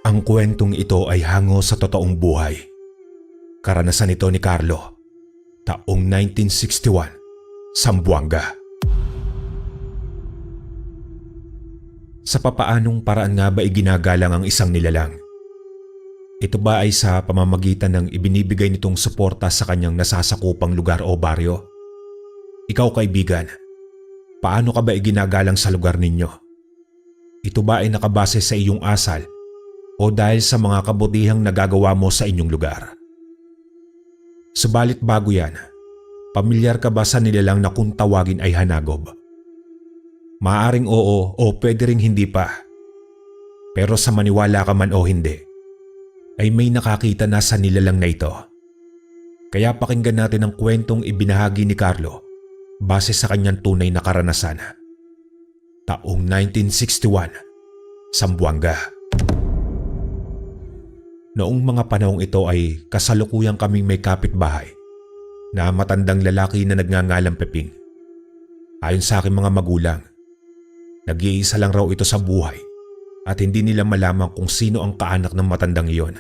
Ang kwentong ito ay hango sa totoong buhay. Karanasan ito ni Carlo, taong 1961, Zamboanga. Sa papaanong paraan nga ba iginagalang ang isang nilalang? Ito ba ay sa pamamagitan ng ibinibigay nitong suporta sa kanyang nasasakupang lugar o baryo? Ikaw kaibigan, paano ka ba iginagalang sa lugar ninyo? Ito ba ay nakabase sa iyong asal o dahil sa mga kabutihang nagagawa mo sa inyong lugar? Subalit bago yan, pamilyar ka ba sa nilalang na kung tawagin ay hanagob? Maaring oo o pwede ring hindi pa. Pero sa maniwala ka man o hindi, ay may nakakita na sa nilalang na ito. Kaya pakinggan natin ang kwentong ibinahagi ni Carlo base sa kanyang tunay na karanasan. Taong 1961, Zamboanga. Noong mga panahong ito ay kasalukuyang kaming may kapitbahay na matandang lalaki na nagngangalang Peping. Ayon sa aking mga magulang, nag-iisa lang raw ito sa buhay at hindi nila malaman kung sino ang kaanak ng matandang iyon.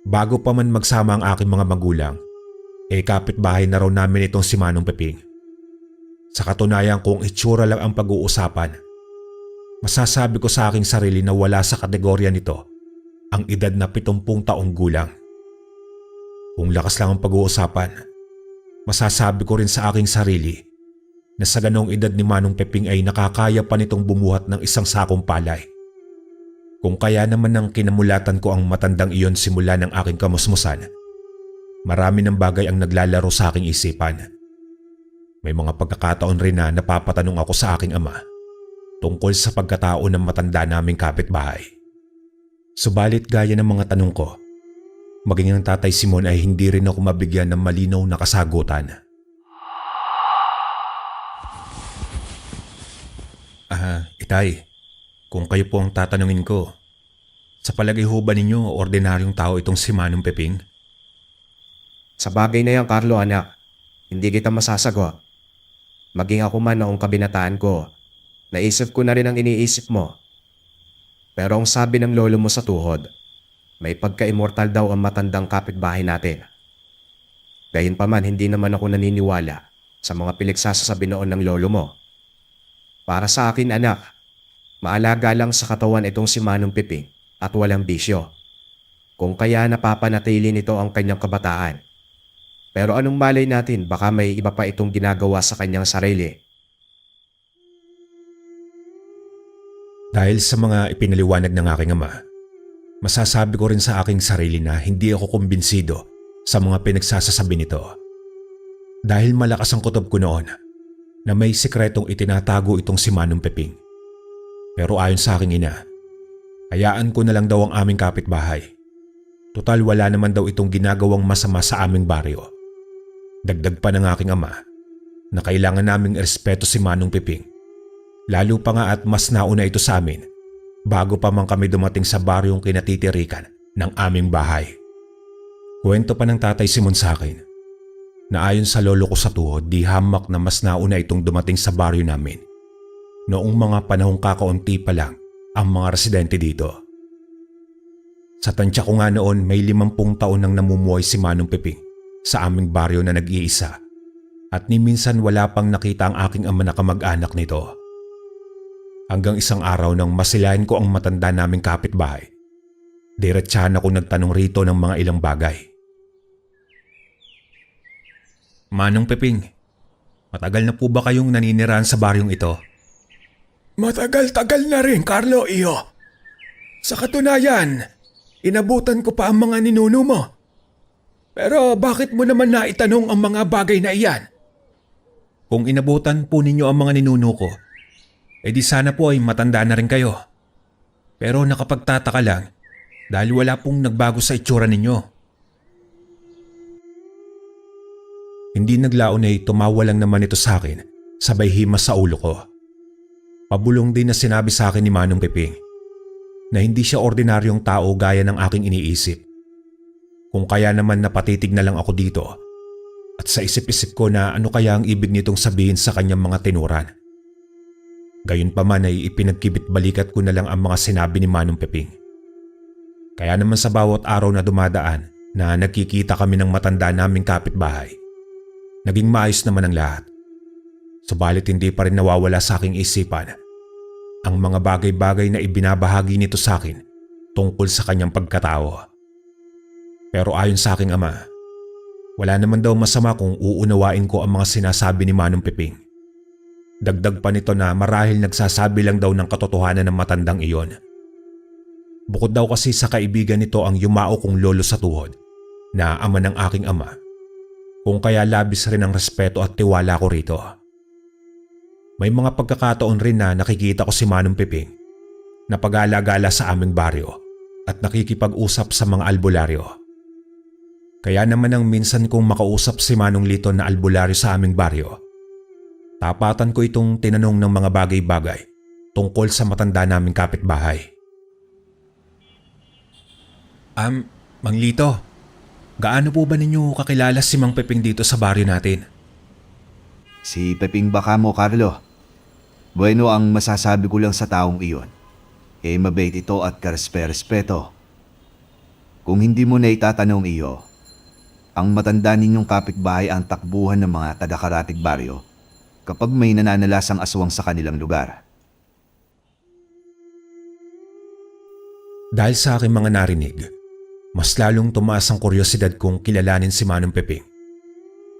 Bago pa man magsama ang aking mga magulang, kapitbahay na raw namin itong si Manong Peping. Sa katunayan kung itsura lang ang pag-uusapan, masasabi ko sa aking sarili na wala sa kategorya nito ang edad na 70 taong gulang. Kung lakas lang ang pag-uusapan, masasabi ko rin sa aking sarili na sa ganong edad ni Manong Peping ay nakakaya pa nitong bumuhat ng isang sakong palay. Kung kaya naman ang kinamulatan ko ang matandang iyon simula ng aking kamusmusan, marami ng bagay ang naglalaro sa aking isipan. May mga pagkakataon rin na napapatanong ako sa aking ama tungkol sa pagkatao ng matanda naming kapitbahay. Subalit gaya ng mga tanong ko, maging ang Tatay Simon ay hindi rin ako mabigyan ng malinaw na kasagutan. Itay, kung kayo po ang tatanungin ko, sa palagay ho ba ninyo ordinaryong tao itong si Manong Peping? Sa bagay na yan, Carlo anak, hindi kita masasagot. Maging ako man noong kabinataan ko, naisip ko na rin ang iniisip mo. Pero ang sabi ng lolo mo sa tuhod, may pagka-immortal daw ang matandang kapitbahay natin. Gayunpaman hindi naman ako naniniwala sa mga pinagsasabi noon ng lolo mo. Para sa akin anak, maalaga lang sa katawan itong si Manong Peping at walang bisyo. Kung kaya napapanatili nito ang kanyang kabataan. Pero anong malay natin baka may iba pa itong ginagawa sa kanyang sarili. Dahil sa mga ipinaliwanag ng aking ama, masasabi ko rin sa aking sarili na hindi ako kumbinsido sa mga pinagsasasabi nito. Dahil malakas ang kutob ko noon na may sikretong itinatago itong si Manong Peping. Pero ayon sa aking ina, hayaan ko na lang daw ang aming kapitbahay. Total wala naman daw itong ginagawang masama sa aming baryo. Dagdag pa ng aking ama na kailangan naming respeto si Manong Peping. Lalo pa nga at mas nauna ito sa amin bago pa man kami dumating sa baryong kinatitirikan ng aming bahay. Kwento pa ng Tatay Simon sa akin na ayon sa lolo ko sa tuhod di hamak na mas nauna itong dumating sa baryo namin noong mga panahong kakaunti pa lang ang mga residente dito. Sa tansya ko nga noon may 50 taon nang namumuhay si Manong Peping sa aming baryo na nag-iisa at ni minsan wala pang nakita ang aking ama na kamag-anak nito. Hanggang isang araw nang masilayan ko ang matanda naming kapitbahay, diretsahan ako nagtanong rito ng mga ilang bagay. Manong Peping, matagal na po ba kayong naninirahan sa baryong ito? Matagal-tagal na rin, Carlo, iyo. Sa katunayan, inabutan ko pa ang mga ninuno mo. Pero bakit mo naman naitanong ang mga bagay na iyan? Kung inabutan po ninyo ang mga ninuno ko, di sana po ay matanda na rin kayo. Pero nakapagtataka lang dahil wala pong nagbago sa itsura ninyo. Hindi naglaon ay tumawa lang naman ito sa akin, sabay himas sa ulo ko. Pabulong din na sinabi sa akin ni Manong Peping na hindi siya ordinaryong tao gaya ng aking iniisip. Kung kaya naman napatitig na lang ako dito at sa isip-isip ko na ano kaya ang ibig nitong sabihin sa kanyang mga tinuran. Gayunpaman ay ipinagkibit-balikat ko na lang ang mga sinabi ni Manong Peping. Kaya naman sa bawat araw na dumadaan na nagkikita kami ng matanda naming kapitbahay, naging maayos naman ang lahat. Subalit hindi pa rin nawawala sa aking isipan ang mga bagay-bagay na ibinabahagi nito sa akin tungkol sa kanyang pagkatao. Pero ayon sa aking ama, wala naman daw masama kung uunawain ko ang mga sinasabi ni Manong Piping. Dagdag pa nito na marahil nagsasabi lang daw ng katotohanan ng matandang iyon. Bukod daw kasi sa kaibigan nito ang yumao kong lolo sa tuhod na ama ng aking ama, kung kaya labis rin ang respeto at tiwala ko rito. May mga pagkakataon rin na nakikita ko si Manong Piping na pag-alagala sa aming baryo at nakikipag-usap sa mga albularyo. Kaya naman ang minsan kong makausap si Manong Lito na albularyo sa aming baryo, tapatan ko itong tinanong ng mga bagay-bagay tungkol sa matanda naming kapitbahay. Mang Lito, gaano po ba ninyo kakilala si Mang Peping dito sa baryo natin? Si Peping baka mo, Carlo. Bueno ang masasabi ko lang sa taong iyon. Mabait ito at karespe-respeto. Kung hindi mo na itatanong iyo, ang matanda ninyong kapitbahay ang takbuhan ng mga taga-Karatig baryo kapag may nananalasang aswang sa kanilang lugar. Dahil sa aking mga narinig, mas lalong tumaas ang kuryosidad kong kilalanin si Manong Peping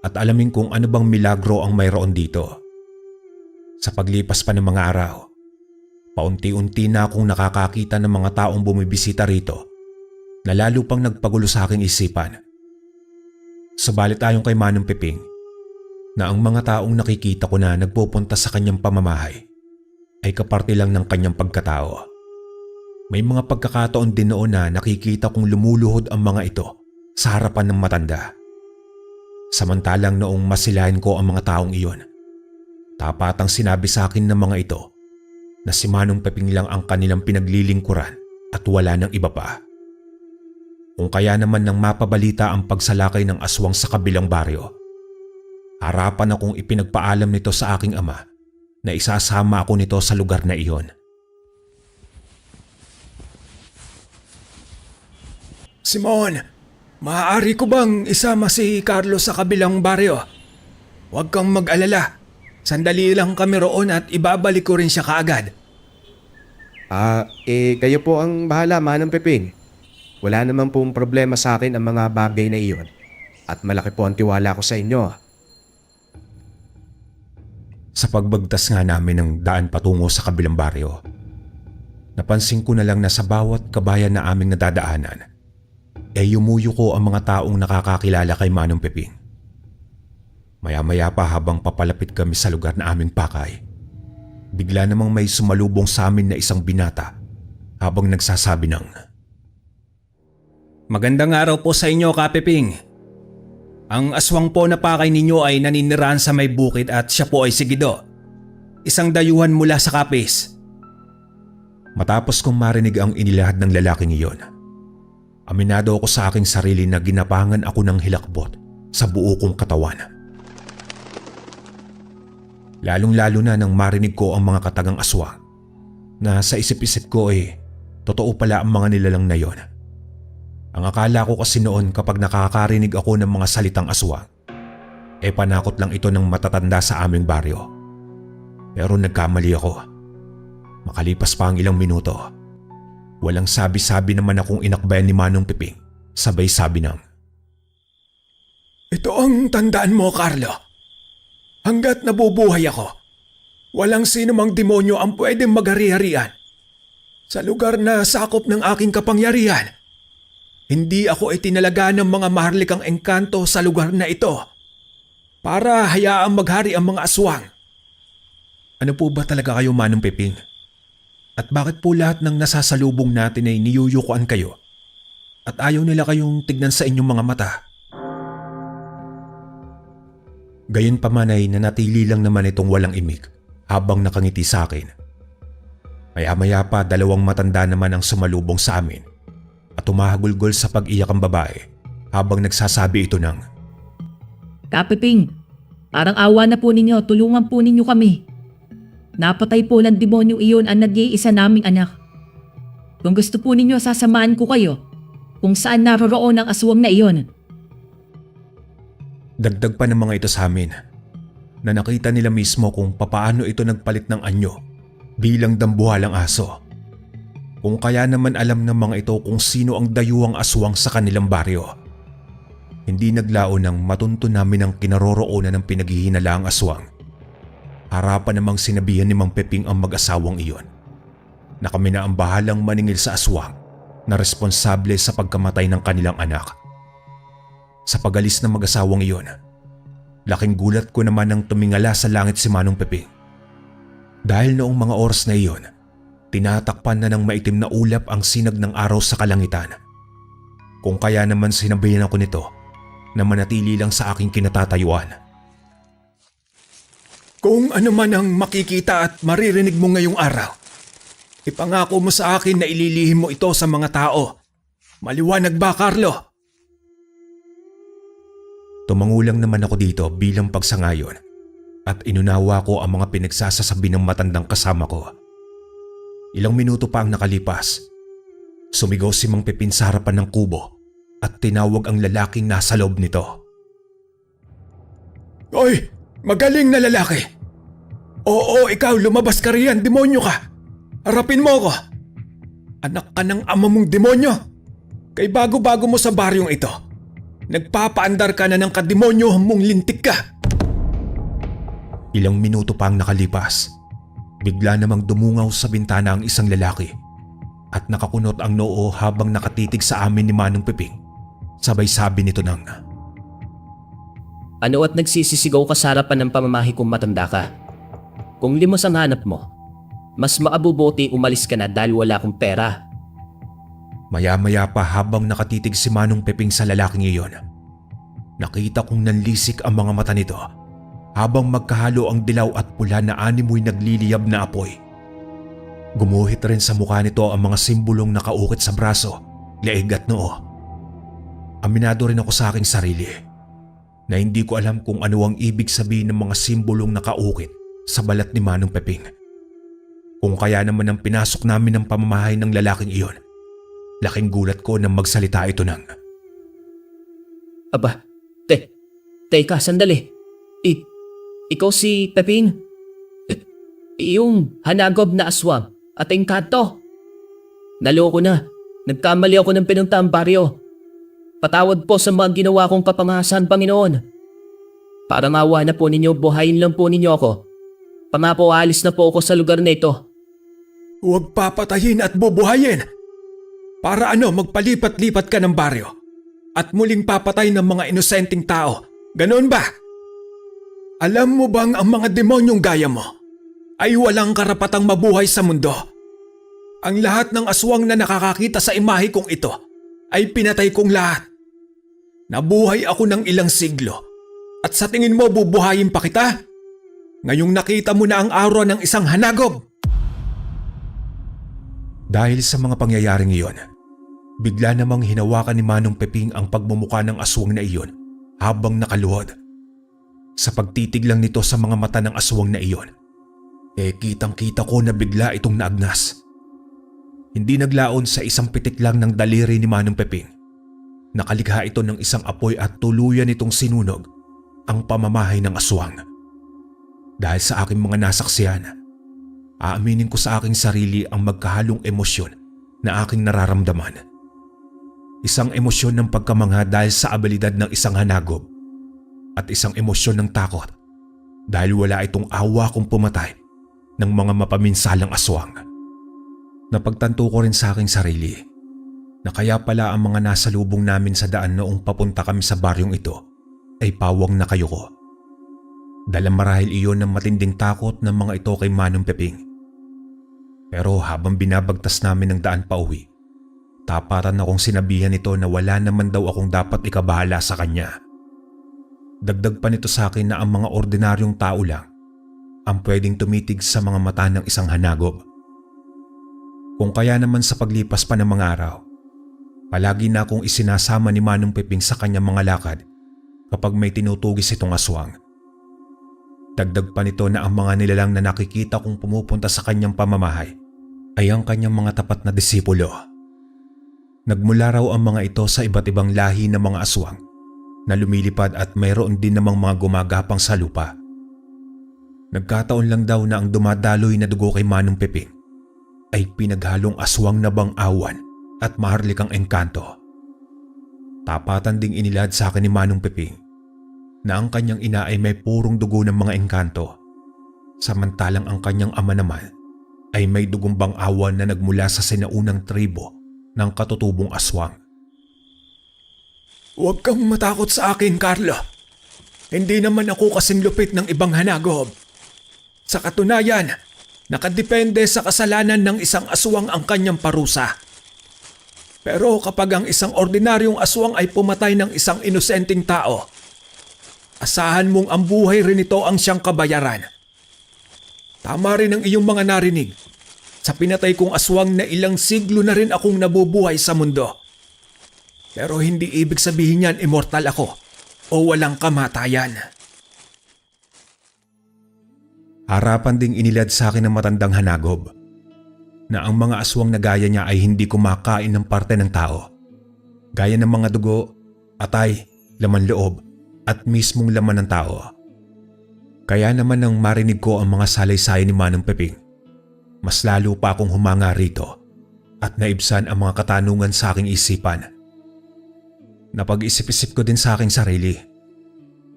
at alamin kung ano bang milagro ang mayroon dito. Sa paglipas pa ng mga araw, paunti-unti na akong nakakakita ng mga taong bumibisita rito na lalo pang nagpagulo sa aking isipan. Subalit ayon kay Manong Peping, na ang mga taong nakikita ko na nagpupunta sa kanyang pamamahay ay kaparte lang ng kanyang pagkatao. May mga pagkakataon din noon na nakikita kong lumuluhod ang mga ito sa harapan ng matanda. Samantalang noong masilayan ko ang mga taong iyon, tapatang sinabi sa akin ng mga ito na si Manong Peping lang ang kanilang pinaglilingkuran at wala ng iba pa. Kung kaya naman nang mapabalita ang pagsalakay ng aswang sa kabilang baryo, harapan akong ipinagpaalam nito sa aking ama na isasama ako nito sa lugar na iyon. Simon, maaari ko bang isama si Carlos sa kabilang baryo? Huwag kang mag-alala. Sandali lang kami roon at ibabalik ko rin siya kaagad. Kayo po ang bahala, Manong Peping. Wala naman pong problema sa akin ang mga bagay na iyon. At malaki po ang tiwala ko sa inyo. Sa pagbagtas nga namin ng daan patungo sa kabilang baryo, napansin ko na lang na sa bawat kabayan na aming nadadaanan, yumuyo ko ang mga taong nakakakilala kay Manong Peping. Maya-maya pa habang papalapit kami sa lugar na aming pakay, bigla namang may sumalubong sa amin na isang binata habang nagsasabi ng, Magandang araw po sa inyo, Kapeping. Ang aswang po na pakay ninyo ay naninirahan sa may bukid at siya po ay si Gido, isang dayuhan mula sa Kapis. Matapos kong marinig ang inilahad ng lalaking iyon, aminado ako sa aking sarili na ginapangan ako ng hilakbot sa buo kong katawan. Lalong-lalo na nang marinig ko ang mga katagang aswang na sa isip-isip ko totoo pala ang mga nilalang na yon. Ang akala ko kasi noon kapag nakakarinig ako ng mga salitang aswang, panakot lang ito ng matatanda sa aming baryo. Pero nagkamali ako. Makalipas pa ang ilang minuto, walang sabi-sabi naman akong inakbayan ni Manong Piping, sabay sabi ng, Ito ang tandaan mo, Carlo. Hanggat nabubuhay ako, walang sino mang demonyo ang pwedeng maghari-harian. Sa lugar na sakop ng aking kapangyarihan, hindi ako itinalaga ng mga maharlikang engkanto sa lugar na ito para hayaang maghari ang mga aswang. Ano po ba talaga kayo, Manong Piping? At bakit po lahat ng nasasalubong natin ay niyuyukuan kayo at ayaw nila kayong tignan sa inyong mga mata? Gayunpaman ay nanatili lang naman itong walang imik habang nakangiti sa akin. Maya-maya pa dalawang matanda naman ang sumalubong sa amin at umahagulgol sa pag-iyak ang babae habang nagsasabi ito ng, Kapeping, parang awa na po ninyo, tulungan po ninyo kami. Napatay po ng demonyong iyon ang nag-iisa naming anak. Kung gusto po ninyo, sasamahan ko kayo kung saan naroroon ang aswang na iyon. Dagdag pa ng mga ito sa amin na nakita nila mismo kung papaano ito nagpalit ng anyo bilang dambuhalang aso. Kung kaya naman alam ng mga ito kung sino ang dayuhang aswang sa kanilang baryo. Hindi naglaon nang matunto namin ang kinaroroonan ng pinaghihinalaang aswang. Harapan namang sinabihan ni Mang Peping ang mag-asawang iyon na kami na ang bahalang maningil sa aswang na responsable sa pagkamatay ng kanilang anak. Sa pagalis ng mag-asawang iyon, laking gulat ko naman nang tumingala sa langit si Manong Peping. Dahil noong mga oras na iyon, tinatakpan na ng maitim na ulap ang sinag ng araw sa kalangitan. Kung kaya naman sinabihan ako nito na manatili lang sa aking kinatatayuan. Kung ano man ang makikita at maririnig mo ngayong araw, ipangako mo sa akin na ililihim mo ito sa mga tao. Maliwanag ba, Carlo? Tumangulang naman ako dito bilang pagsangayon at inunawa ko ang mga pinagsasasabi ng matandang kasama ko. Ilang minuto pa ang nakalipas. Sumigaw si Mang Pepin sa harapan ng kubo at tinawag ang lalaking nasa loob nito. Oy, magaling na lalaki! Oo, ikaw, lumabas ka riyan, demonyo ka! Harapin mo ako! Anak ka ng ama mong demonyo! Kay bago-bago mo sa baryong ito, nagpapaandar ka na ng kademonyo mong lintik ka! Ilang minuto pa ang nakalipas. Bigla namang dumungaw sa bintana ang isang lalaki at nakakunot ang noo habang nakatitig sa amin ni Manong Peping. Sabay sabi nito nang, Ano at nagsisisigaw ka sa harapan ng pamamahi kung matanda ka? Kung limos ang hanap mo, mas maabubuti umalis ka na dahil wala akong pera. Maya-maya pa habang nakatitig si Manong Peping sa lalaking iyon, nakita kong nanlisik ang mga mata nito habang magkahalo ang dilaw at pula na animoy nagliliyab na apoy. Gumuhit rin sa mukha nito ang mga simbolong nakaukit sa braso, leeg at noo. Aminado rin ako sa aking sarili na hindi ko alam kung ano ang ibig sabihin ng mga simbolong nakaukit sa balat ni Manong Peping. Kung kaya naman ang pinasok namin ng pamamahay ng lalaking iyon, laking gulat ko nang magsalita ito ng, Aba, teka, sandali. Ikaw si Peping? Yung hanagob na aswang at engkanto. Naloko na. Nagkamali ako ng pinuntaang baryo. Patawad po sa mga ginawa kong kapamahasan, Panginoon. Parang awa na po ninyo, buhayin lang po ninyo ako. Pangako, alis na po ako sa lugar na ito. Huwag papatayin at bubuhayin! Para magpalipat-lipat ka ng baryo at muling papatay ng mga inosenteng tao. Ganon ba? Alam mo bang ang mga demonyong gaya mo ay walang karapatang mabuhay sa mundo? Ang lahat ng aswang na nakakakita sa imahe kong ito ay pinatay kong lahat. Nabuhay ako ng ilang siglo at sa tingin mo bubuhayin pa kita? Ngayong nakita mo na ang aura ng isang hanagob. dahil sa mga pangyayaring iyon, bigla namang hinawakan ni Manong Peping ang pagmumukha ng aswang na iyon habang nakaluhod. Sa pagtitig lang nito sa mga mata ng aswang na iyon, kitang-kita ko na bigla itong naagnas. Hindi naglaon sa isang pitik lang ng daliri ni Manong Peping. Nakalikha ito ng isang apoy at tuluyan itong sinunog ang pamamahay ng aswang. Dahil sa aking mga nasaksihan, aaminin ko sa aking sarili ang magkahalong emosyon na aking nararamdaman. Isang emosyon ng pagkamangha dahil sa abilidad ng isang hanagob at isang emosyon ng takot dahil wala itong awa kung pumatay ng mga mapaminsalang aswang. Napagtanto ko rin sa aking sarili na kaya pala ang mga nasa lubong namin sa daan noong papunta kami sa baryong ito ay pawang na kayo ko. Dala marahil iyon ng matinding takot ng mga ito kay Manong Peping. Pero habang binabagtas namin ng daan pa uwi, tapatan akong sinabihan nito na wala naman daw akong dapat ikabahala sa kanya. Dagdag pa nito sa akin na ang mga ordinaryong tao lang ang pwedeng tumitig sa mga mata ng isang hanagob. Kung kaya naman sa paglipas pa ng mga araw, palagi na akong isinasama ni Manong Peping sa kanyang mga lakad kapag may tinutugis itong aswang. Dagdag pa nito na ang mga nilalang na nakikita kong pumupunta sa kanyang pamamahay ay ang kanyang mga tapat na disipulo. Nagmula raw ang mga ito sa iba't ibang lahi ng mga aswang na lumilipad at mayroon din namang mga gumagapang sa lupa. Nagkataon lang daw na ang dumadaloy na dugo kay Manong Peping ay pinaghalong aswang na bang-awan at maharlikang engkanto. Tapatan ding inilad sa akin ni Manong Peping na ang kanyang ina ay may purong dugo ng mga engkanto, samantalang ang kanyang ama naman ay may dugong bang-awan na nagmula sa sinaunang tribo ng katutubong aswang. Huwag kang matakot sa akin, Carlo. Hindi naman ako kasing lupit ng ibang hanagob. Sa katunayan, nakadepende sa kasalanan ng isang aswang ang kanyang parusa. Pero kapag ang isang ordinaryong aswang ay pumatay ng isang inosenteng tao, asahan mong ang buhay rin ito ang siyang kabayaran. Tama rin ang iyong mga narinig. Sa pinatay kong aswang na ilang siglo na rin akong nabubuhay sa mundo. Pero hindi ibig sabihin yan immortal ako o walang kamatayan. Harapan ding inilad sa akin ng matandang hanagob na ang mga aswang na gaya niya ay hindi kumakain ng parte ng tao, gaya ng mga dugo, atay, laman loob at mismong laman ng tao. Kaya naman nang marinig ko ang mga salaysay ni Manong Peping, mas lalo pa akong humanga rito at naibsan ang mga katanungan sa aking isipan. Napag-isip-isip ko din sa aking sarili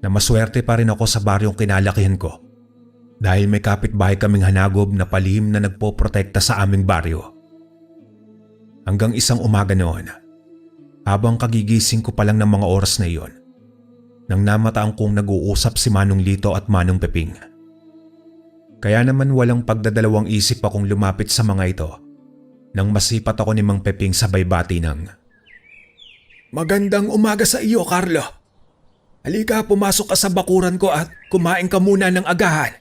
na maswerte pa rin ako sa baryong kinalakihan ko dahil may kapitbahay kaming hanagob na palihim na nagpoprotekta sa aming baryo. Hanggang isang umaga noon, habang kagigising ko pa lang ng mga oras na iyon, nang namataan kong nag-uusap si Manong Lito at Manong Peping. Kaya naman walang pagdadalawang isip akong lumapit sa mga ito nang masipat ako ni Mang Peping sabay bati ng, Magandang umaga sa iyo, Carlo. Halika, pumasok ka sa bakuran ko at kumain ka muna ng agahan.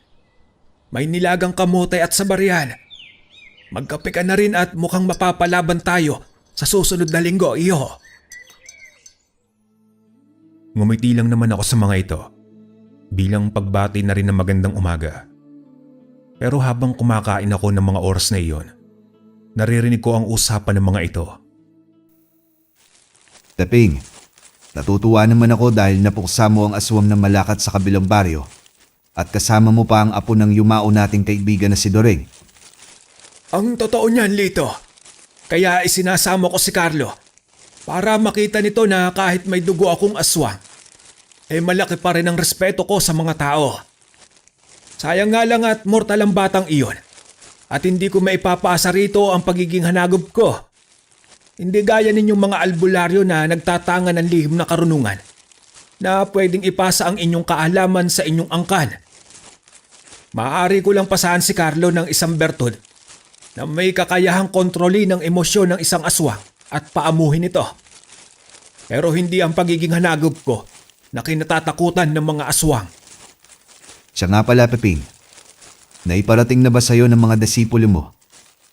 May nilagang kamote at sabarian. Magkape ka na rin at mukhang mapapalaban tayo sa susunod na linggo, iyo. Ngumiti lang naman ako sa mga ito bilang pagbati na rin ng magandang umaga. Pero habang kumakain ako ng mga oras na iyon, naririnig ko ang usapan ng mga ito. Peping, natutuwa naman ako dahil napuksa mo ang aswang na malakat sa kabilang baryo at kasama mo pa ang apo ng yumao nating kaibigan na si Doreng. Ang totoo niyan, Lito. Kaya isinasama ko si Carlo para makita nito na kahit may dugo akong aswang, malaki pa rin ang respeto ko sa mga tao. Sayang nga lang at mortal ang batang iyon at hindi ko maipapasa rito ang pagiging hanagob ko. Hindi gaya ninyong mga albularyo na nagtatanga ng lihim na karunungan na pwedeng ipasa ang inyong kaalaman sa inyong angkan. Maaari ko lang pasahan si Carlo ng isang bertud na may kakayahang kontrolin ng emosyon ng isang aswang at paamuhin ito. Pero hindi ang pagiging hanagob ko na kinatatakutan ng mga aswang. Siya nga pala, Peping. Naiparating na ba sa'yo ng mga disipulo mo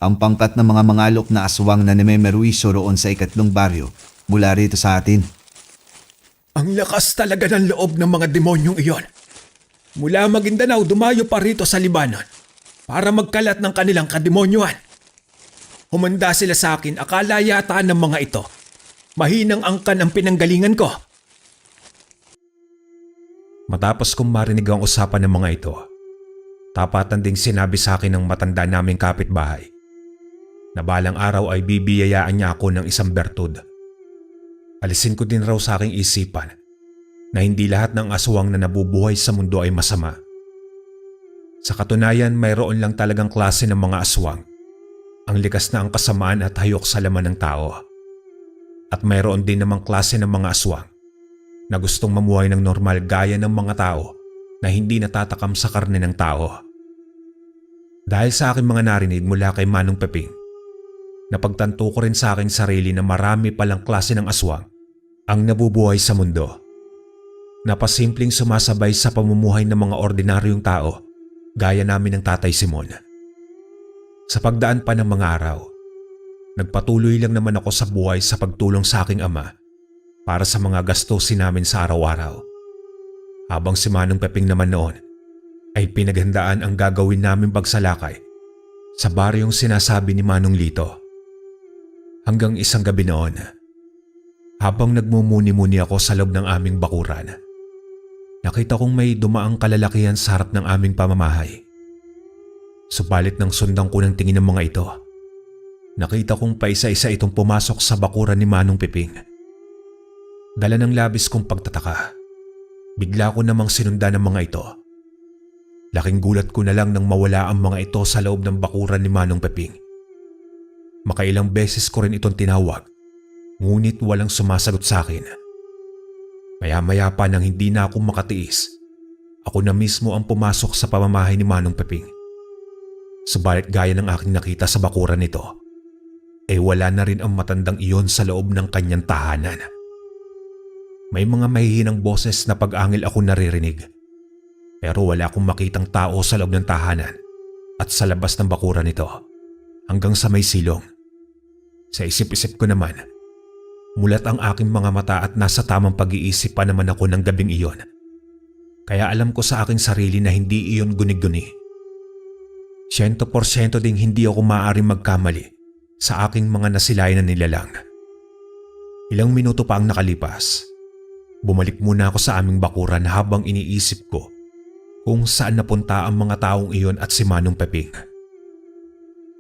ang pangkat ng mga mangalok na aswang na namemeruiso roon sa 3 baryo mula rito sa atin? Ang lakas talaga ng loob ng mga demonyong iyon. Mula Maguindanao dumayo pa rito sa Libanon para magkalat ng kanilang kademonyohan. Humanda sila sa akin, akala yata ng mga ito mahinang angkan ang pinanggalingan ko. Matapos kong marinig ang usapan ng mga ito, tapatan ding sinabi sa akin ng matanda naming kapitbahay na balang araw ay bibiyayaan niya ako ng isang bertud. Alisin ko din raw sa aking isipan na hindi lahat ng aswang na nabubuhay sa mundo ay masama. Sa katunayan, mayroon lang talagang klase ng mga aswang ang likas na ang kasamaan at hayok sa laman ng tao. At mayroon din namang klase ng mga aswang na gustong mamuhay ng normal gaya ng mga tao na hindi natatakam sa karne ng tao. Dahil sa aking mga narinig mula kay Manong Peping, napagtanto ko rin sa aking sarili na marami palang klase ng aswang ang nabubuhay sa mundo. Napasimpleng sumasabay sa pamumuhay ng mga ordinaryong tao gaya namin ng Tatay Simon. Sa pagdaan pa ng mga araw, nagpatuloy lang naman ako sa buhay sa pagtulong sa aking ama para sa mga gastusin namin sa araw-araw. Habang si Manong Peping naman noon ay pinaghandaan ang gagawin namin pagsalakay Sa baryong sinasabi ni Manong Lito. Hanggang isang gabi noon, habang nagmumuni-muni ako sa loob ng aming bakuran, nakita kong may dumaang kalalakihan sa harap ng aming pamamahay. Subalit nang sundan ko ng tingin ng mga ito, nakita kong paisa-isa itong pumasok sa bakuran ni Manong Piping. Dala ng labis kong pagtataka, bigla ko namang sinundan ng mga ito. Laking gulat ko na lang nang mawala ang mga ito sa loob ng bakuran ni Manong Piping. Makailang beses ko rin itong tinawag, ngunit walang sumasagot sa akin. Maya-maya pa nang hindi na ako makatiis, ako na mismo ang pumasok sa pamamahay ni Manong Piping. Subalit gaya ng aking nakita sa bakuran nito, wala na rin ang matandang iyon sa loob ng kanyang tahanan. May mga mahihinang boses na pag-angil ako naririnig, pero wala akong makitang tao sa loob ng tahanan at sa labas ng bakuran nito hanggang sa may silong. Sa isip-isip ko naman, mulat ang aking mga mata at nasa tamang pag-iisip pa naman ako ng gabing iyon. Kaya alam ko sa aking sarili na hindi iyon guni-guni. 100% ding hindi ako maaaring magkamali sa aking mga nasilayan na nilalang. Ilang minuto pa ang nakalipas. Bumalik muna ako sa aming bakuran habang iniisip ko kung saan napunta ang mga taong iyon at si Manong Piping.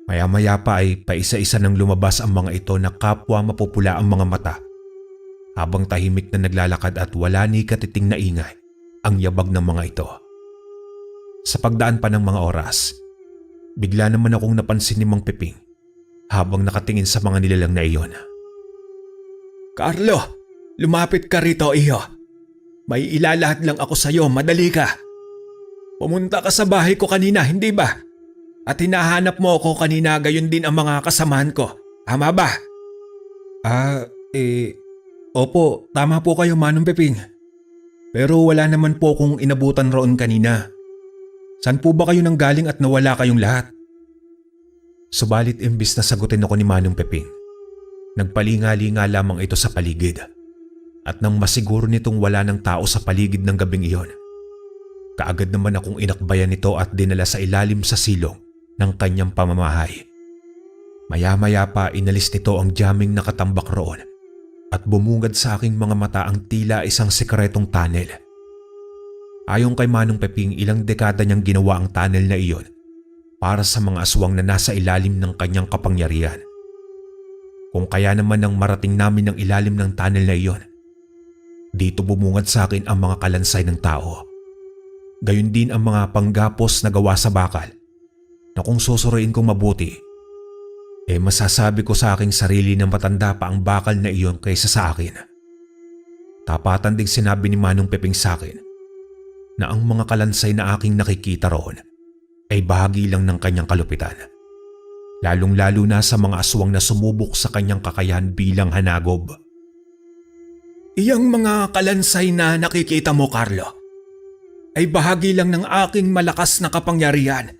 Maya-maya pa ay paisa-isa nang lumabas ang mga ito na kapwa mapupula ang mga mata habang tahimik na naglalakad at wala ni katiting na ingay ang yabag ng mga ito. Sa pagdaan pa ng mga oras, bigla naman akong napansin ni Mang Piping habang nakatingin sa mga nilalang na iyon. Carlo, lumapit ka rito, iho. May ilalahad lang ako sa'yo, madali ka. Pumunta ka sa bahay ko kanina, hindi ba? At hinahanap mo ako kanina, gayon din ang mga kasamahan ko. Tama ba? Opo, tama po kayo, Manong Piping. Pero wala naman po akong inabutan roon kanina. Saan po ba kayo nanggaling at nawala kayong lahat? Subalit imbis na sagutin ako ni Manong Piping, nagpalinga-linga lamang ito sa paligid. At nang masiguro nitong wala ng tao sa paligid ng gabing iyon, kaagad naman akong inakbayan nito at dinala sa ilalim sa silong ng kanyang pamamahay. Maya-maya pa inalis nito ang jamming nakatambak roon at bumungad sa aking mga mata ang tila isang sekretong tunnel. Ayon kay Manong Piping, ilang dekada niyang ginawa ang tunnel na iyon para sa mga aswang na nasa ilalim ng kanyang kapangyarihan. Kung kaya naman nang marating namin ang ilalim ng tunnel na iyon, dito bumungad sa akin ang mga kalansay ng tao. Gayon din ang mga panggapos na gawa sa bakal na kung susuriin kong mabuti, masasabi ko sa aking sarili na matanda pa ang bakal na iyon kaysa sa akin. Tapatan ding sinabi ni Manong Piping sa akin na ang mga kalansay na aking nakikita roon ay bahagi lang ng kanyang kalupitan. Lalong-lalo na sa mga aswang na sumubok sa kanyang kakayahan bilang hanagob. Iyang mga kalansay na nakikita mo, Carlo, ay bahagi lang ng aking malakas na kapangyarihan.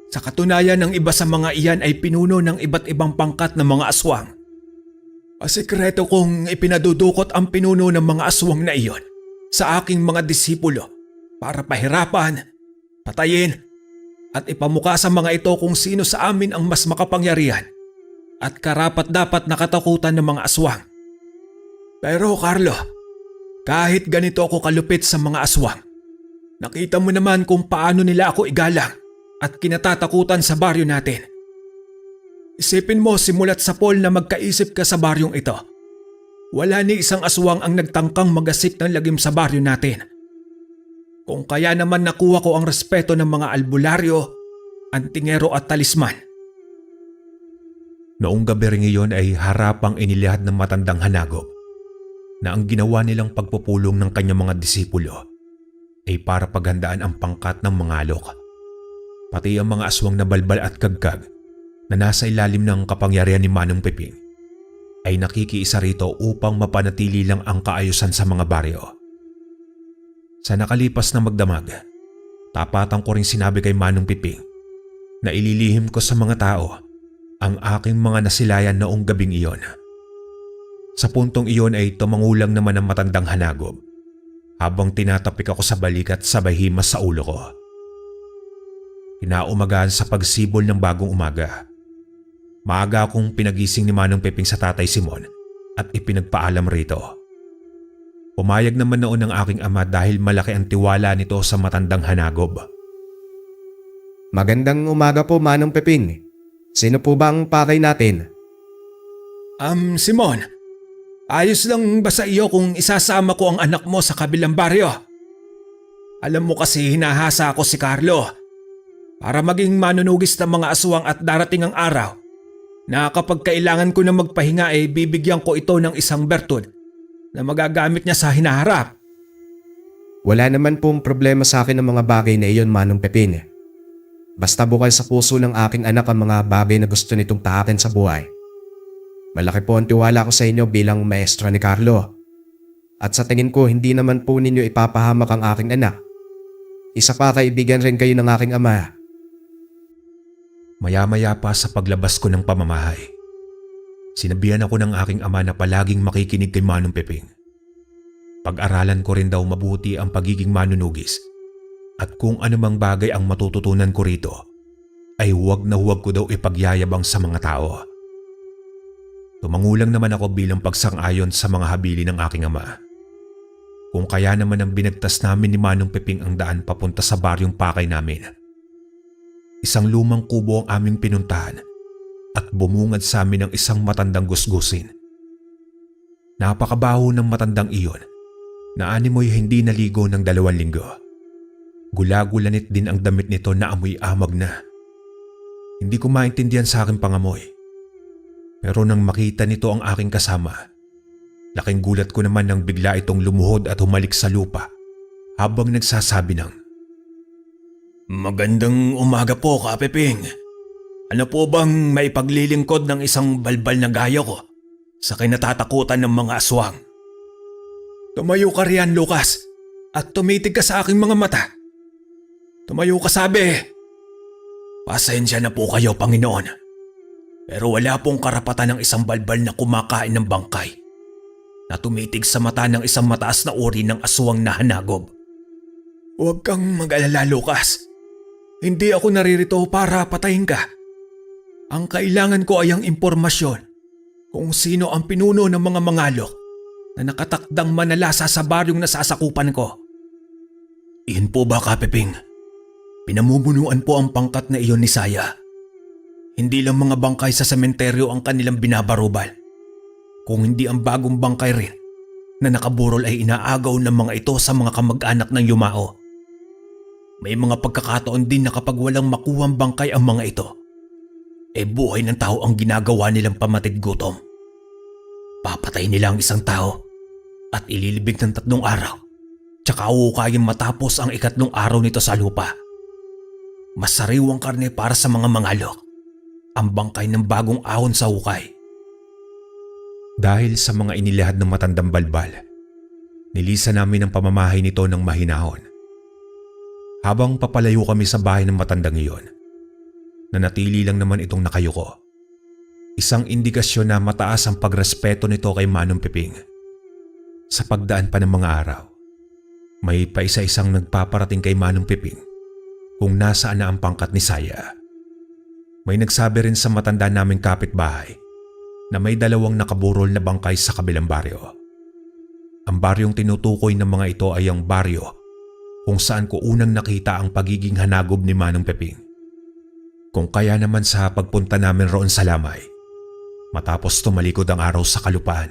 Sa katunayan, ng iba sa mga iyan ay pinuno ng iba't ibang pangkat ng mga aswang. Pasikreto kong ipinadudukot ang pinuno ng mga aswang na iyon sa aking mga disipulo para pahirapan, patayin, at ipamuka sa mga ito kung sino sa amin ang mas makapangyarihan at karapat-dapat nakatakutan ng mga aswang. Pero Carlo, kahit ganito ako kalupit sa mga aswang, nakita mo naman kung paano nila ako igalang at kinatatakutan sa baryo natin. Isipin mo simulat sa Paul na magkaisip ka sa baryong ito. Wala ni isang aswang ang nagtangkang magasik ng lagim sa baryo natin. Kung kaya naman nakuha ko ang respeto ng mga albularyo, antingero at talisman. Noong gabi ring iyon ay harapang inilihad ng matandang hanagob na ang ginawa nilang pagpupulong ng kanyang mga disipulo ay para paghandaan ang pangkat ng mga alok. Pati ang mga aswang na balbal at kagkag na nasa ilalim ng kapangyarihan ni Manong Piping ay nakikiisa rito upang mapanatili lang ang kaayusan sa mga baryo. Sa nakalipas na magdamag, tapatan ko rin sinabi kay Manong Piping na ililihim ko sa mga tao ang aking mga nasilayan noong gabing iyon. Sa puntong iyon ay tumangulang naman ang matandang hanagob habang tinatapik ako sa balikat sabay himas sa ulo ko. Kinaumagahan sa pagsibol ng bagong umaga. Maaga akong pinagising ni Manong Peping sa Tatay Simon at ipinagpaalam rito. Pumayag naman noon ang aking ama dahil malaki ang tiwala nito sa matandang hanagob. Magandang umaga po, Manong Peping. Sino po ba ang pakay natin? Simon, ayos lang ba sa iyo kung isasama ko ang anak mo sa kabilang baryo? Alam mo kasi hinahasa ako si Carlo para maging manunugis ng mga aswang at darating ang araw na kapag kailangan ko na magpahinga ay bibigyan ko ito ng isang bertud na magagamit niya sa hinaharap. Wala naman pong problema sa akin ang mga bagay na iyon, Manong Pepin. Basta bukal sa puso ng aking anak ang mga bagay na gusto nitong tahakin sa buhay. Malaki po ang tiwala ko sa inyo bilang maestro ni Carlo. At sa tingin ko hindi naman po ninyo ipapahamak ang aking anak. Isa pa kaibigan rin kayo ng aking ama. Maya-maya pa sa paglabas ko ng pamamahay, sinabihan ako ng aking ama na palaging makikinig kay Manong Peping. Pag-aralan ko rin daw mabuti ang pagiging manunugis at kung anumang bagay ang matututunan ko rito ay huwag na huwag ko daw ipagyayabang sa mga tao. Tumangulang naman ako bilang pagsang-ayon sa mga habili ng aking ama. Kung kaya naman ang binagtas namin ni Manong Peping ang daan papunta sa baryong pakay namin. Isang lumang kubo ang aming pinuntahan at bumungad sa amin ng isang matandang gusgusin. Napakabaho ng matandang iyon na animoy hindi naligo ng 2 linggo. Gulagulanit din ang damit nito na amoy amag na. Hindi ko maintindihan sa aking pangamoy. Pero nang makita nito ang aking kasama, laking gulat ko naman nang bigla itong lumuhod at humalik sa lupa habang nagsasabi ng, Magandang umaga po, Kapeping. Ano po bang maipaglilingkod ng isang balbal na gaya ko sa kinatatakutan ng mga aswang? Tumayo ka riyan, Lucas, at tumitig ka sa aking mga mata. Tumayo ka, sabi. Pasensya na po kayo, Panginoon. Pero wala pong karapatan ng isang balbal na kumakain ng bangkay na tumitig sa mata ng isang mataas na uri ng aswang na hanagob. Huwag kang mag-alala, Lucas. Hindi ako naririto para patayin ka. Ang kailangan ko ay ang impormasyon kung sino ang pinuno ng mga mangalok na nakatakdang manalasa sa baryong nasasakupan ko. Iyon po ba, Kapeping? Pinamumunuan po ang pangkat na iyon ni Saya. Hindi lang mga bangkay sa sementeryo ang kanilang binabarubal. Kung hindi ang bagong bangkay rin na nakaburol ay inaagaw ng mga ito sa mga kamag-anak ng yumao. May mga pagkakataon din na kapag walang makuhang bangkay ang mga ito, buhay ng tao ang ginagawa nilang pamatid gutom. Papatay nila ang isang tao at ililibig ng 3 araw, tsaka ukayang matapos ang 3 araw nito sa lupa. Masariwang karne para sa mga mangalok, ang bangkay ng bagong ahon sa hukay. Dahil sa mga inilahad ng matandang balbal, nilisa namin ang pamamahay nito ng mahinahon. Habang papalayo kami sa bahay ng matandang iyon, nanatili lang naman itong nakayuko. Isang indikasyon na mataas ang pagrespeto nito kay Manong Peping. Sa pagdaan pa ng mga araw, may paisa-isang nagpaparating kay Manong Peping kung nasaan na ang pangkat ni Saya. May nagsabi rin sa matanda naming kapitbahay na may 2 nakaburol na bangkay sa kabilang baryo. Ang baryong tinutukoy ng mga ito ay ang baryo kung saan ko unang nakita ang pagiging hanagob ni Manong Peping. Kung kaya naman sa pagpunta namin roon sa lamay, matapos tumalikod ang araw sa kalupaan,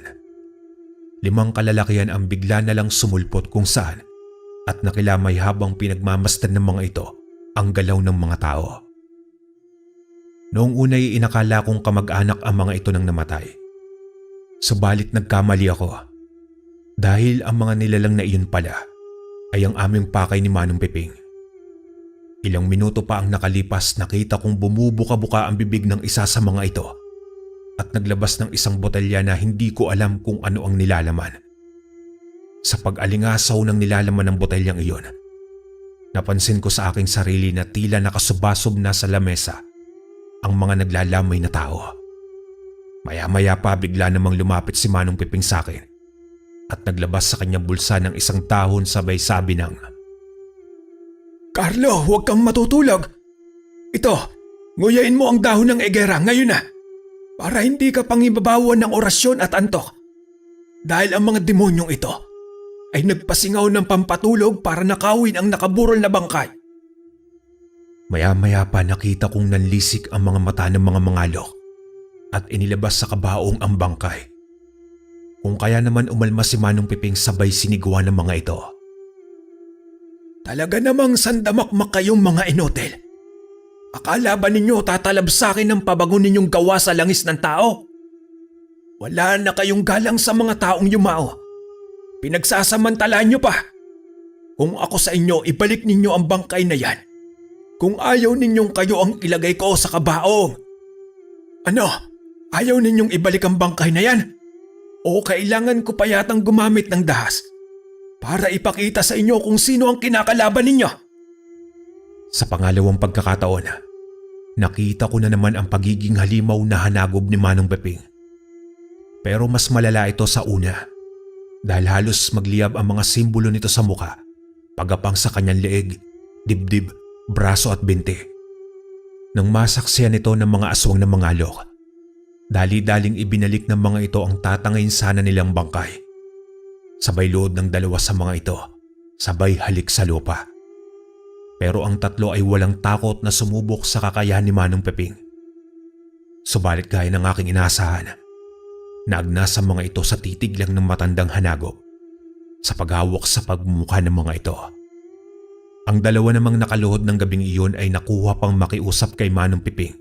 5 kalalakihan ang bigla na lang sumulpot kung saan at nakilamay habang pinagmamasdan ng mga ito ang galaw ng mga tao. Noong una'y inakala kong kamag-anak ang mga ito nang namatay. Subalit nagkamali ako dahil ang mga nilalang na iyon pala ay ang aming pakay ni Manong Peping. Ilang minuto pa ang nakalipas, nakita kong bumubuka-buka ang bibig ng isa sa mga ito at naglabas ng isang botelya na hindi ko alam kung ano ang nilalaman. Sa pag-alingasaw ng nilalaman ng botelyang iyon, napansin ko sa aking sarili na tila nakasubasob na sa lamesa ang mga naglalamay na tao. Maya-maya pa bigla namang lumapit si Manong Peping sa akin at naglabas sa kanyang bulsa ng isang dahon sabay sabi ng, Carlo, huwag kang matutulog. Ito, nguyain mo ang dahon ng egera ngayon na para hindi ka pangibabawan ng orasyon at antok. Dahil ang mga demonyong ito ay nagpasingaw ng pampatulog para nakawin ang nakaburol na bangkay. Maya-maya pa nakita kong nanlisik ang mga mata ng mga mangalok at inilabas sa kabaong ang bangkay. Kung kaya naman umalma si Manong Piping sabay sinigwa ng mga ito. Talaga namang sandamakmak kayong mga inotel. Akala ba ninyo tatalab sa akin ng pabango ninyong gawa sa langis ng tao? Wala na kayong galang sa mga taong yumao. Pinagsasamantalaan nyo pa. Kung ako sa inyo, ibalik ninyo ang bangkay na yan. Kung ayaw ninyong kayo ang ilagay ko sa kabaong. Ano? Ayaw ninyong ibalik ang bangkay na yan? O kailangan ko pa yatang gumamit ng dahas para ipakita sa inyo kung sino ang kinakalaban ninyo? Sa pangalawang pagkakataon, nakita ko na naman ang pagiging halimaw na hanagob ni Manong Piping. Pero mas malala ito sa una dahil halos magliyab ang mga simbolo nito sa muka, pagapang sa kanyang leeg, dibdib, braso at binti. Nang masaksiyan ito ng mga aswang na mangalok, dali-daling ibinalik ng mga ito ang tatangayin sana nilang bangkay. Sabay lood ng dalawa sa mga ito, sabay halik sa lupa. Pero ang tatlo ay walang takot na sumubok sa kakayahan ni Manong Piping. Subalit gaya ng aking inaasahan, naagnas sa mga ito sa titig lang ng matandang hanagop sa paghawak sa pagmumukha ng mga ito. Ang dalawa namang nakaluhod ng gabing iyon ay nakuha pang makiusap kay Manong Piping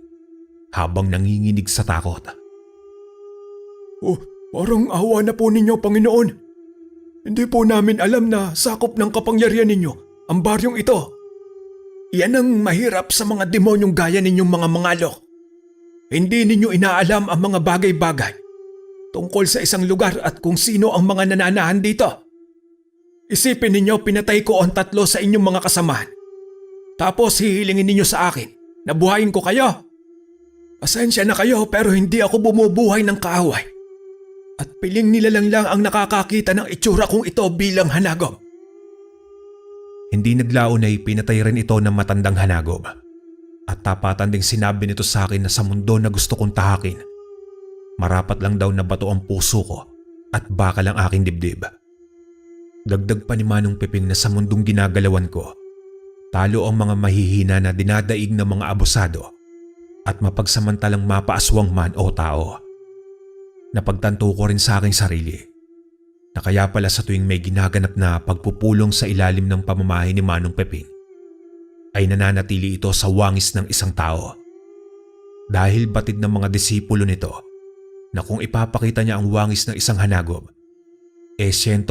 habang nanginginig sa takot. Oh, parang awa na po ninyo, Panginoon. Hindi po namin alam na sakop ng kapangyarihan ninyo ang baryong ito. Iyan ang mahirap sa mga demonyong gaya ninyong mga mangalok. Hindi ninyo inaalam ang mga bagay-bagay tungkol sa isang lugar at kung sino ang mga nananahan dito. Isipin ninyo pinatay ko ang tatlo sa inyong mga kasamahan. Tapos hihilingin ninyo sa akin na buhayin ko kayo. Pasensya na kayo pero hindi ako bumubuhay ng kaaway. At piling nila lang ang nakakakita ng itsura kong ito bilang hanagom. Hindi naglaon ay pinatay rin ito ng matandang hanagom. At tapatan ding sinabi nito sa akin na sa mundo na gusto kong tahakin, marapat lang daw na bato ang puso ko at bakal ang aking dibdib. Dagdag pa ni Manong Piping na sa mundong ginagalawan ko, talo ang mga mahihina na dinadaig ng mga abusado at mapagsamantalang mapaaswang man o tao. Napagtanto ko rin sa aking sarili na kaya pala sa tuwing may ginaganap na pagpupulong sa ilalim ng pamamahay ni Manong Piping, ay nananatili ito sa wangis ng isang tao. Dahil batid ng mga disipulo nito na kung ipapakita niya ang wangis ng isang hanagob, 100%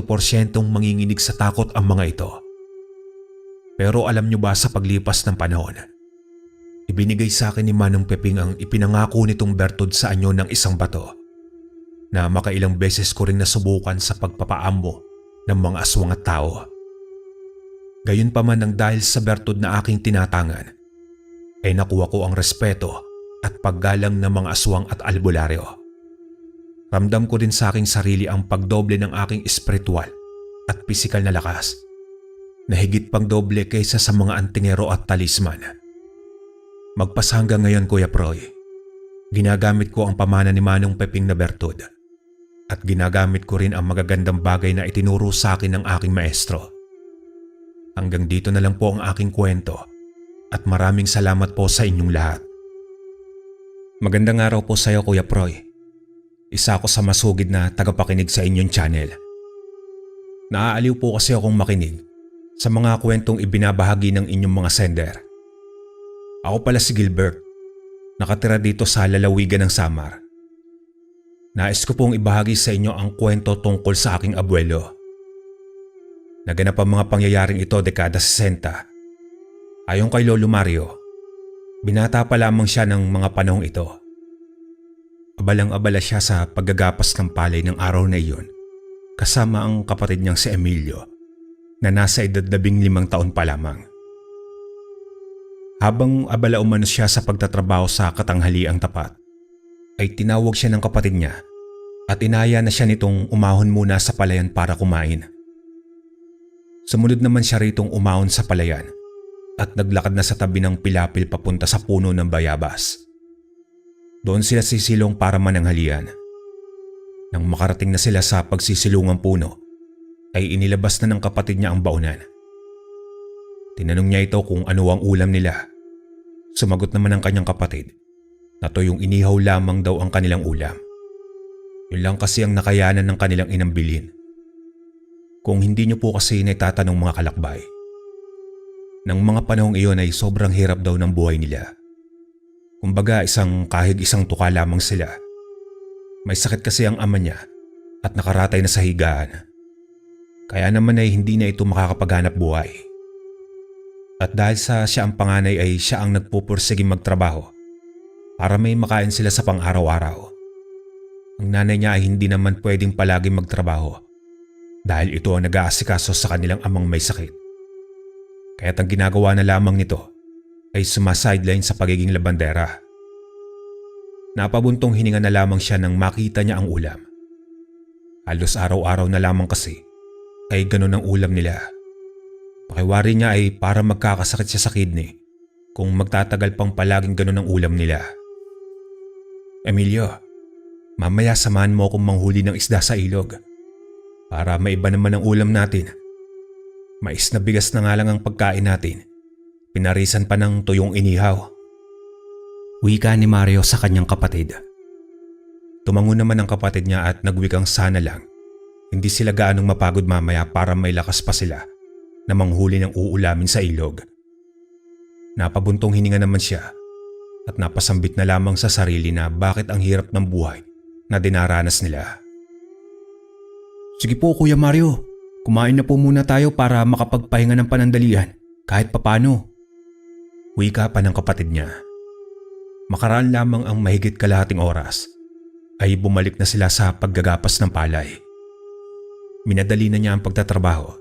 manginginig sa takot ang mga ito. Pero alam niyo ba sa paglipas ng panahon, ibinigay sa akin ni Manong Piping ang ipinangako nitong bertod sa anyo ng isang bato na makailang beses ko ring nasubukan sa pagpapaambo ng mga aswang at tao. Gayunpaman nang dahil sa bertod na aking tinatangan, ay nakuha ko ang respeto at paggalang ng mga aswang at albularyo. Ramdam ko din sa aking sarili ang pagdoble ng aking espiritual at pisikal na lakas, na higit pang doble kaysa sa mga antingero at talisman. Magpas hanggang ngayon, Kuya Proy, ginagamit ko ang pamana ni Manong Piping na bertod at ginagamit ko rin ang magagandang bagay na itinuro sa akin ng aking maestro. Hanggang dito na lang po ang aking kwento at maraming salamat po sa inyong lahat. Magandang araw po sa iyo, Kuya Proy. Isa ako sa masugid na tagapakinig sa inyong channel. Naaaliw po kasi akong makinig sa mga kwentong ibinabahagi ng inyong mga sender. Ako pala si Gilbert, nakatira dito sa lalawigan ng Samar. Nais ko pong ibahagi sa inyo ang kwento tungkol sa aking abuelo. Naganap ang mga pangyayaring ito dekada 60. Ayon kay Lolo Mario, binata pa lamang siya ng mga panahong ito. Abalang-abala siya sa paggagapas ng palay ng araw na iyon kasama ang kapatid niyang si Emilio na nasa edad 15 taon pa lamang. Habang abala umano siya sa pagtatrabaho sa katanghaliang tapat, ay tinawag siya ng kapatid niya at inaya na siya nitong umahon muna sa palayan para kumain. Sumunod naman siya ritong umahon sa palayan at naglakad na sa tabi ng pilapil papunta sa puno ng bayabas. Doon sila sisilong para mananghalian. Nang makarating na sila sa pagsisilungang puno, ay inilabas na ng kapatid niya ang baunan. Tinanong niya ito kung ano ang ulam nila. Sumagot naman ang kanyang kapatid na toyong inihaw lamang daw ang kanilang ulam. Yun lang kasi ang nakayanan ng kanilang inang bilhin. Kung hindi niyo po kasi naitatanong mga kalakbay, nang mga panahong iyon ay sobrang hirap daw ng buhay nila. Kumbaga kahig isang tuka lamang sila. May sakit kasi ang ama niya at nakaratay na sa higaan. Kaya naman ay hindi na ito makakapaghanap buhay. At dahil sa siya ang panganay ay siya ang nagpupursiging magtrabaho para may makain sila sa pang-araw-araw. Ang nanay niya ay hindi naman pwedeng palaging magtrabaho dahil ito ang nag-aasikaso sa kanilang amang may sakit. Kaya't ang ginagawa na lamang nito ay sumasideline sa pagiging labandera. Napabuntong hininga na lamang siya nang makita niya ang ulam. Halos araw-araw na lamang kasi ay ganun ang ulam nila. Pakiwari niya ay para magkakasakit siya sa kidney kung magtatagal pang palaging ganun ang ulam nila. Emilio, mamaya samahan mo akong manghuli ng isda sa ilog para maiba naman ang ulam natin. Mais na bigas na nga lang ang pagkain natin. Pinarisan pa ng tuyong inihaw. Wika ni Mario sa kanyang kapatid. Tumango naman ang kapatid niya at nagwikang sana lang hindi sila gaanong mapagod mamaya para may lakas pa sila na manghuli ng uulamin sa ilog. Napabuntong hininga naman siya at napasambit na lamang sa sarili na bakit ang hirap ng buhay na dinaranas nila. Sige po Kuya Mario, kumain na po muna tayo para makapagpahinga ng panandalian kahit papano. Wika pa ng kapatid niya. Makaraan lamang ang mahigit kalahating oras ay bumalik na sila sa paggagapas ng palay. Minadali na niya ang pagtatrabaho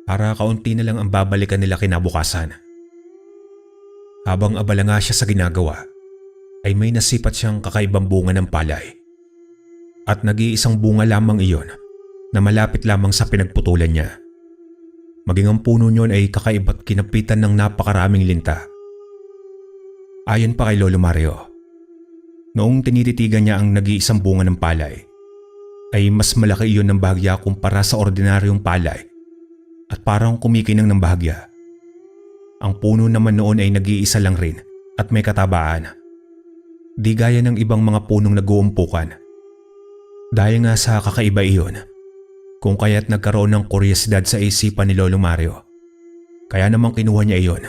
para kaunti na lang ang babalikan nila kinabukasan. Habang abala nga siya sa ginagawa, ay may nasipat siyang kakaibang bunga ng palay. At nag-iisang bunga lamang iyon na malapit lamang sa pinagputulan niya. Maging ang puno niyon ay kakaiba't kinapitan ng napakaraming linta. Ayon pa kay Lolo Mario, noong tinititigan niya ang nag-iisang bunga ng palay, ay mas malaki iyon ng bahagya kumpara sa ordinaryong palay at parang kumikinang ng bahagya. Ang puno naman noon ay nag-iisa lang rin at may katabaan. Di gaya ng ibang mga punong nag-uumpukan. Dahil nga sa kakaiba iyon, kung kaya't nagkaroon ng kuryosidad sa isipan ni Lolo Mario, kaya namang kinuha niya iyon.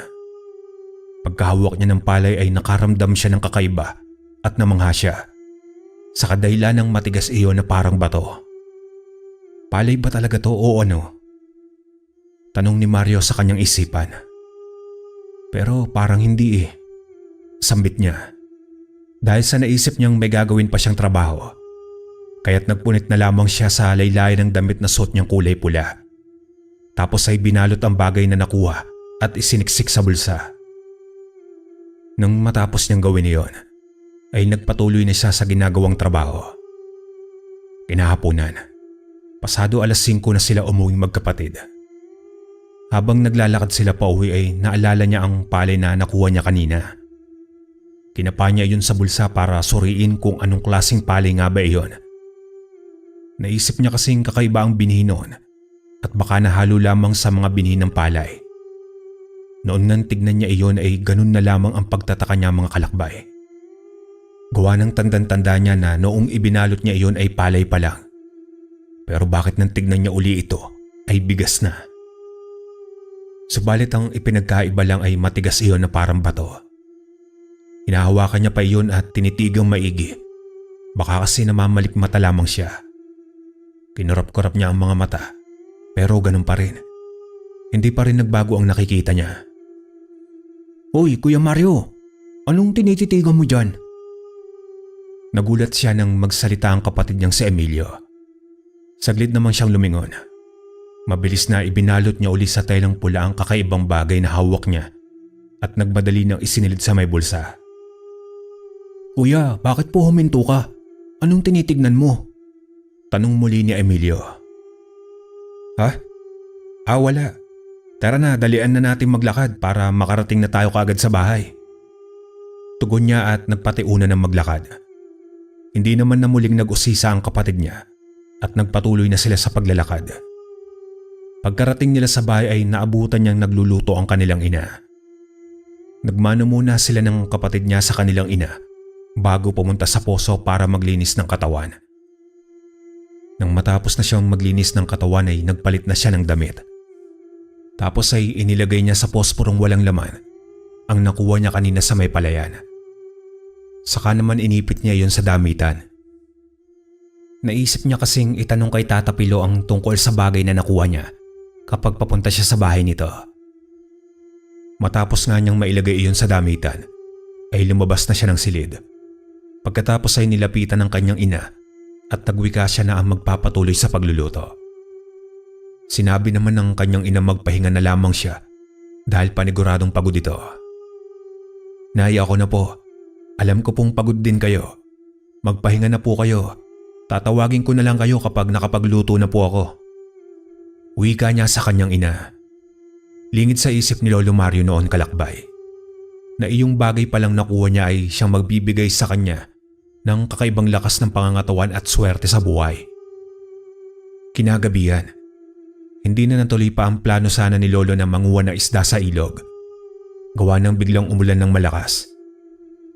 Pagkahawak niya ng palay ay nakaramdam siya ng kakaiba at namangha siya sa kadahilan ng matigas iyon na parang bato. Palay ba talaga to o ano? Tanong ni Mario sa kanyang isipan. Pero parang hindi eh. Sambit niya. Dahil sa naisip niyang may gagawin pa siyang trabaho, kaya't nagpunit na lamang siya sa laylayan ng damit na suot niyang kulay pula. Tapos ay binalot ang bagay na nakuha at isiniksik sa bulsa. Nang matapos niyang gawin iyon, ay nagpatuloy na siya sa ginagawang trabaho. Kinahaponan, pasado 5:00 na sila umuwing magkapatid. Habang naglalakad sila pauwi ay naalala niya ang palay na nakuha niya kanina. Kinapa niya iyon sa bulsa para suriin kung anong klaseng palay nga ba iyon. Naisip niya kasing kakaiba ang binhi noon at baka nahalo lamang sa mga binhi ng palay. Noon nang tignan niya iyon ay ganun na lamang ang pagtataka niya mga kalakbay. Gawa ng tandang-tanda niya na noong ibinalot niya iyon ay palay pa lang. Pero bakit nang tignan niya uli ito ay bigas na. Subalit ang ipinagkaiba lang ay matigas iyon na parang bato. Hinahawakan niya pa iyon at tinitigang maigi. Baka kasi namamalikmata lamang siya. Kinurap-kurap niya ang mga mata pero ganun pa rin. Hindi pa rin nagbago ang nakikita niya. Hoy Kuya Mario, anong tinititigan mo dyan? Nagulat siya nang magsalita ang kapatid niyang si Emilio. Saglit namang siyang lumingon. Mabilis na ibinalot niya uli sa telang pula ang kakaibang bagay na hawak niya at nagmadali nang isinilid sa may bulsa. Kuya, bakit po huminto ka? Anong tinitignan mo? Tanong muli ni Emilio. Ha? Wala. Tara na, dalian na natin maglakad para makarating na tayo kaagad sa bahay. Tugon niya at nagpatiuna ng maglakad. Hindi naman na muling nag-usisa ang kapatid niya at nagpatuloy na sila sa paglalakad. Pagkarating nila sa bahay ay naabutan niyang nagluluto ang kanilang ina. Nagmano muna sila ng kapatid niya sa kanilang ina bago pumunta sa poso para maglinis ng katawan. Nang matapos na siyang maglinis ng katawan ay nagpalit na siya ng damit. Tapos ay inilagay niya sa posporong walang laman ang nakuha niya kanina sa may palayan. Saka naman inipit niya yon sa damitan. Naisip niya kasing itanong kay Tata Pilo ang tungkol sa bagay na nakuha niya kapag papunta siya sa bahay nito. Matapos nga niyang mailagay iyon sa damitan, ay lumabas na siya ng silid. Pagkatapos ay nilapitan ng kanyang ina at nagwika siya na ang magpapatuloy sa pagluluto. Sinabi naman ng kanyang ina magpahinga na lamang siya dahil paniguradong pagod ito. Nay, ako na po. Alam ko pong pagod din kayo. Magpahinga na po kayo. Tatawagin ko na lang kayo kapag nakapagluto na po ako. Wika niya sa kanyang ina. Lingid sa isip ni Lolo Mario noon kalakbay na iyong bagay palang nakuha niya ay siyang magbibigay sa kanya ng kakaibang lakas ng pangangatawan at swerte sa buhay. Kinagabihan, hindi na natuloy pa ang plano sana ni Lolo na manguha na isda sa ilog. Gawa ng biglang umulan ng malakas.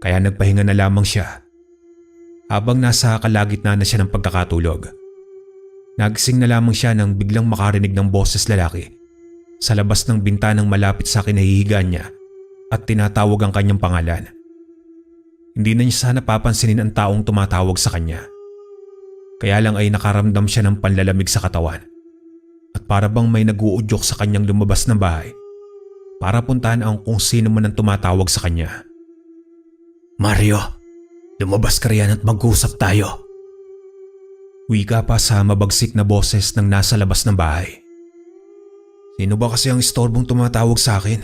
Kaya nagpahinga na lamang siya. Habang nasa kalagitnaan na siya ng pagkakatulog, nagising na lamang siya nang biglang makarinig ng boses lalaki sa labas ng bintanang malapit sa kinahihigaan niya at tinatawag ang kanyang pangalan. Hindi na niya sana papansinin ang taong tumatawag sa kanya. Kaya lang ay nakaramdam siya ng panlalamig sa katawan. At para bang may nag-uudyok sa kanyang lumabas ng bahay para puntahan ang kung sino man ang tumatawag sa kanya. Mario, lumabas ka riyan at mag-usap tayo. Wika pa sa mabagsik na boses ng nasa labas ng bahay. Sino ba kasi ang istorbong tumatawag sa akin?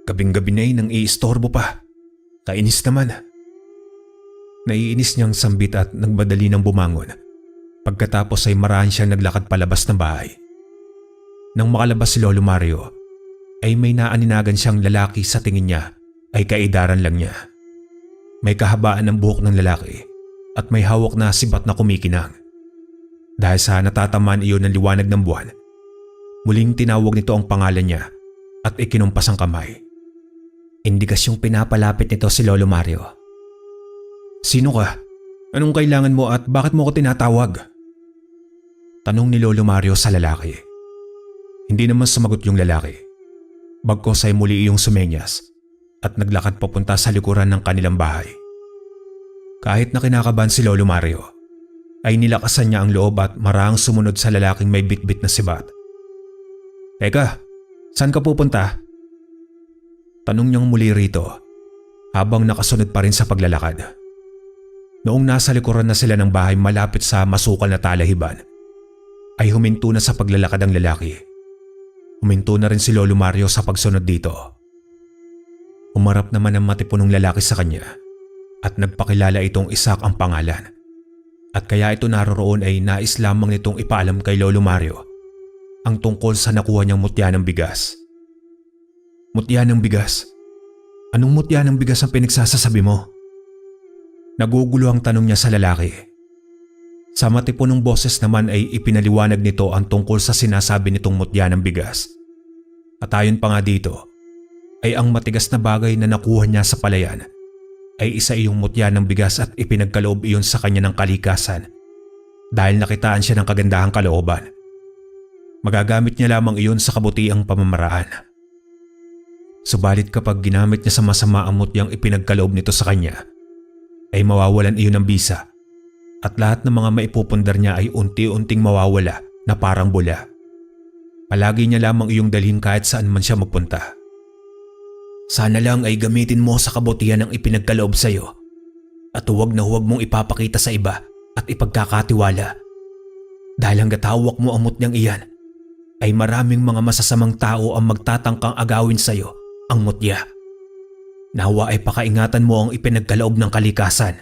Gabing-gabi na nang iistorbo pa. Kainis naman. Naiinis niyang sambit at nagmadali ng bumangon. Pagkatapos ay marahan siya naglakad palabas ng bahay. Nang makalabas si Lolo Mario, ay may naaninagan siyang lalaki sa tingin niya ay kaedaran lang niya. May kahabaan ng buhok ng lalaki at may hawak na sibat na kumikinang. Dahil sa natatamaan iyon ng liwanag ng buwan, muling tinawag nito ang pangalan niya at ikinumpas ang kamay. Indikasyong pinapalapit nito si Lolo Mario. Sino ka? Anong kailangan mo at bakit mo ko tinatawag? Tanong ni Lolo Mario sa lalaki. Hindi naman sumagot yung lalaki. Bagkos ay muli iyong sumenyas at naglakad papunta sa likuran ng kanilang bahay. Kahit na kinakabahan si Lolo Mario, ay nilakasan niya ang loob at maraang sumunod sa lalaking may bitbit na sibat. Teka, saan ka pupunta? Tanong niyang muli rito habang nakasunod pa rin sa paglalakad. Noong nasa likuran na sila ng bahay malapit sa masukal na talahiban, ay huminto na sa paglalakad ang lalaki. Huminto na rin si Lolo Mario sa pagsunod dito. Umarap naman ang matipunong lalaki sa kanya at nagpakilala itong Isak ang pangalan. At kaya ito naroroon ay nais lamang nitong ipaalam kay Lolo Mario ang tungkol sa nakuha niyang mutya ng bigas. Mutya ng bigas? Anong mutya ng bigas ang pinagsasasabi mo? Nagugulo ang tanong niya sa lalaki. Sa matipunong boses naman ay ipinaliwanag nito ang tungkol sa sinasabi nitong mutya ng bigas. At ayon pa nga dito, ay ang matigas na bagay na nakuha niya sa palayan ay isa iyong mutya ng bigas at ipinagkaloob iyon sa kanya ng kalikasan dahil nakitaan siya ng kagandahang kalooban. Magagamit niya lamang iyon sa kabutiang pamamaraan. Subalit kapag ginamit niya sa masama ang mutyang ipinagkaloob nito sa kanya, ay mawawalan iyon ng bisa at lahat ng mga maipupundar niya ay unti-unting mawawala na parang bula. Palagi niya lamang iyong dalhin kahit saan man siya magpunta. Sana lang ay gamitin mo sa kabutihan ang ipinagkaloob sa iyo at huwag na huwag mong ipapakita sa iba at ipagkakatiwala. Dahil hanggat hawak mo ang mutyang iyan, ay maraming mga masasamang tao ang magtatangkang agawin sa iyo ang mutya. Nawa ay pakaingatan mo ang ipinagkaloob ng kalikasan.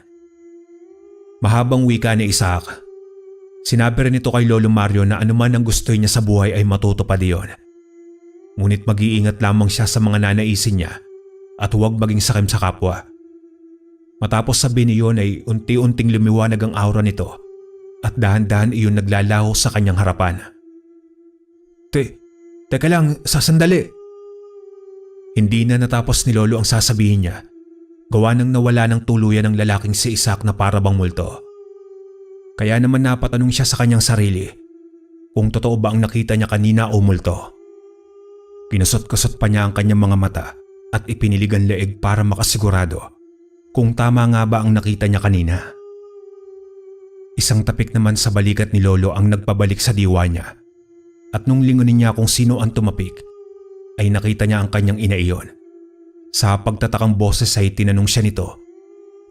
Mahabang wika ni Isaac. Sinabi rin ito kay Lolo Mario na anuman ang gusto niya sa buhay ay matutupad iyon. Ngunit mag-iingat lamang siya sa mga nanaisin niya at huwag maging sakim sa kapwa. Matapos sabihin niyon ay unti-unting lumiwanag ang aura nito at dahan-dahan iyon naglalaho sa kanyang harapan. Teka lang, sasandali. Hindi na natapos ni Lolo ang sasabihin niya. Gawa nang nawala ng tuluyan ng lalaking si Isaac na para bang multo. Kaya naman napatanong siya sa kanyang sarili kung totoo ba ang nakita niya kanina o multo. Kinusot-kusot pa niya ang kanyang mga mata at ipiniligan leeg para makasigurado kung tama nga ba ang nakita niya kanina. Isang tapik naman sa balikat ni Lolo ang nagpabalik sa diwa niya at nung lingunin niya kung sino ang tumapik ay nakita niya ang kanyang ina iyon. Sa pagtatakang boses ay tinanong siya nito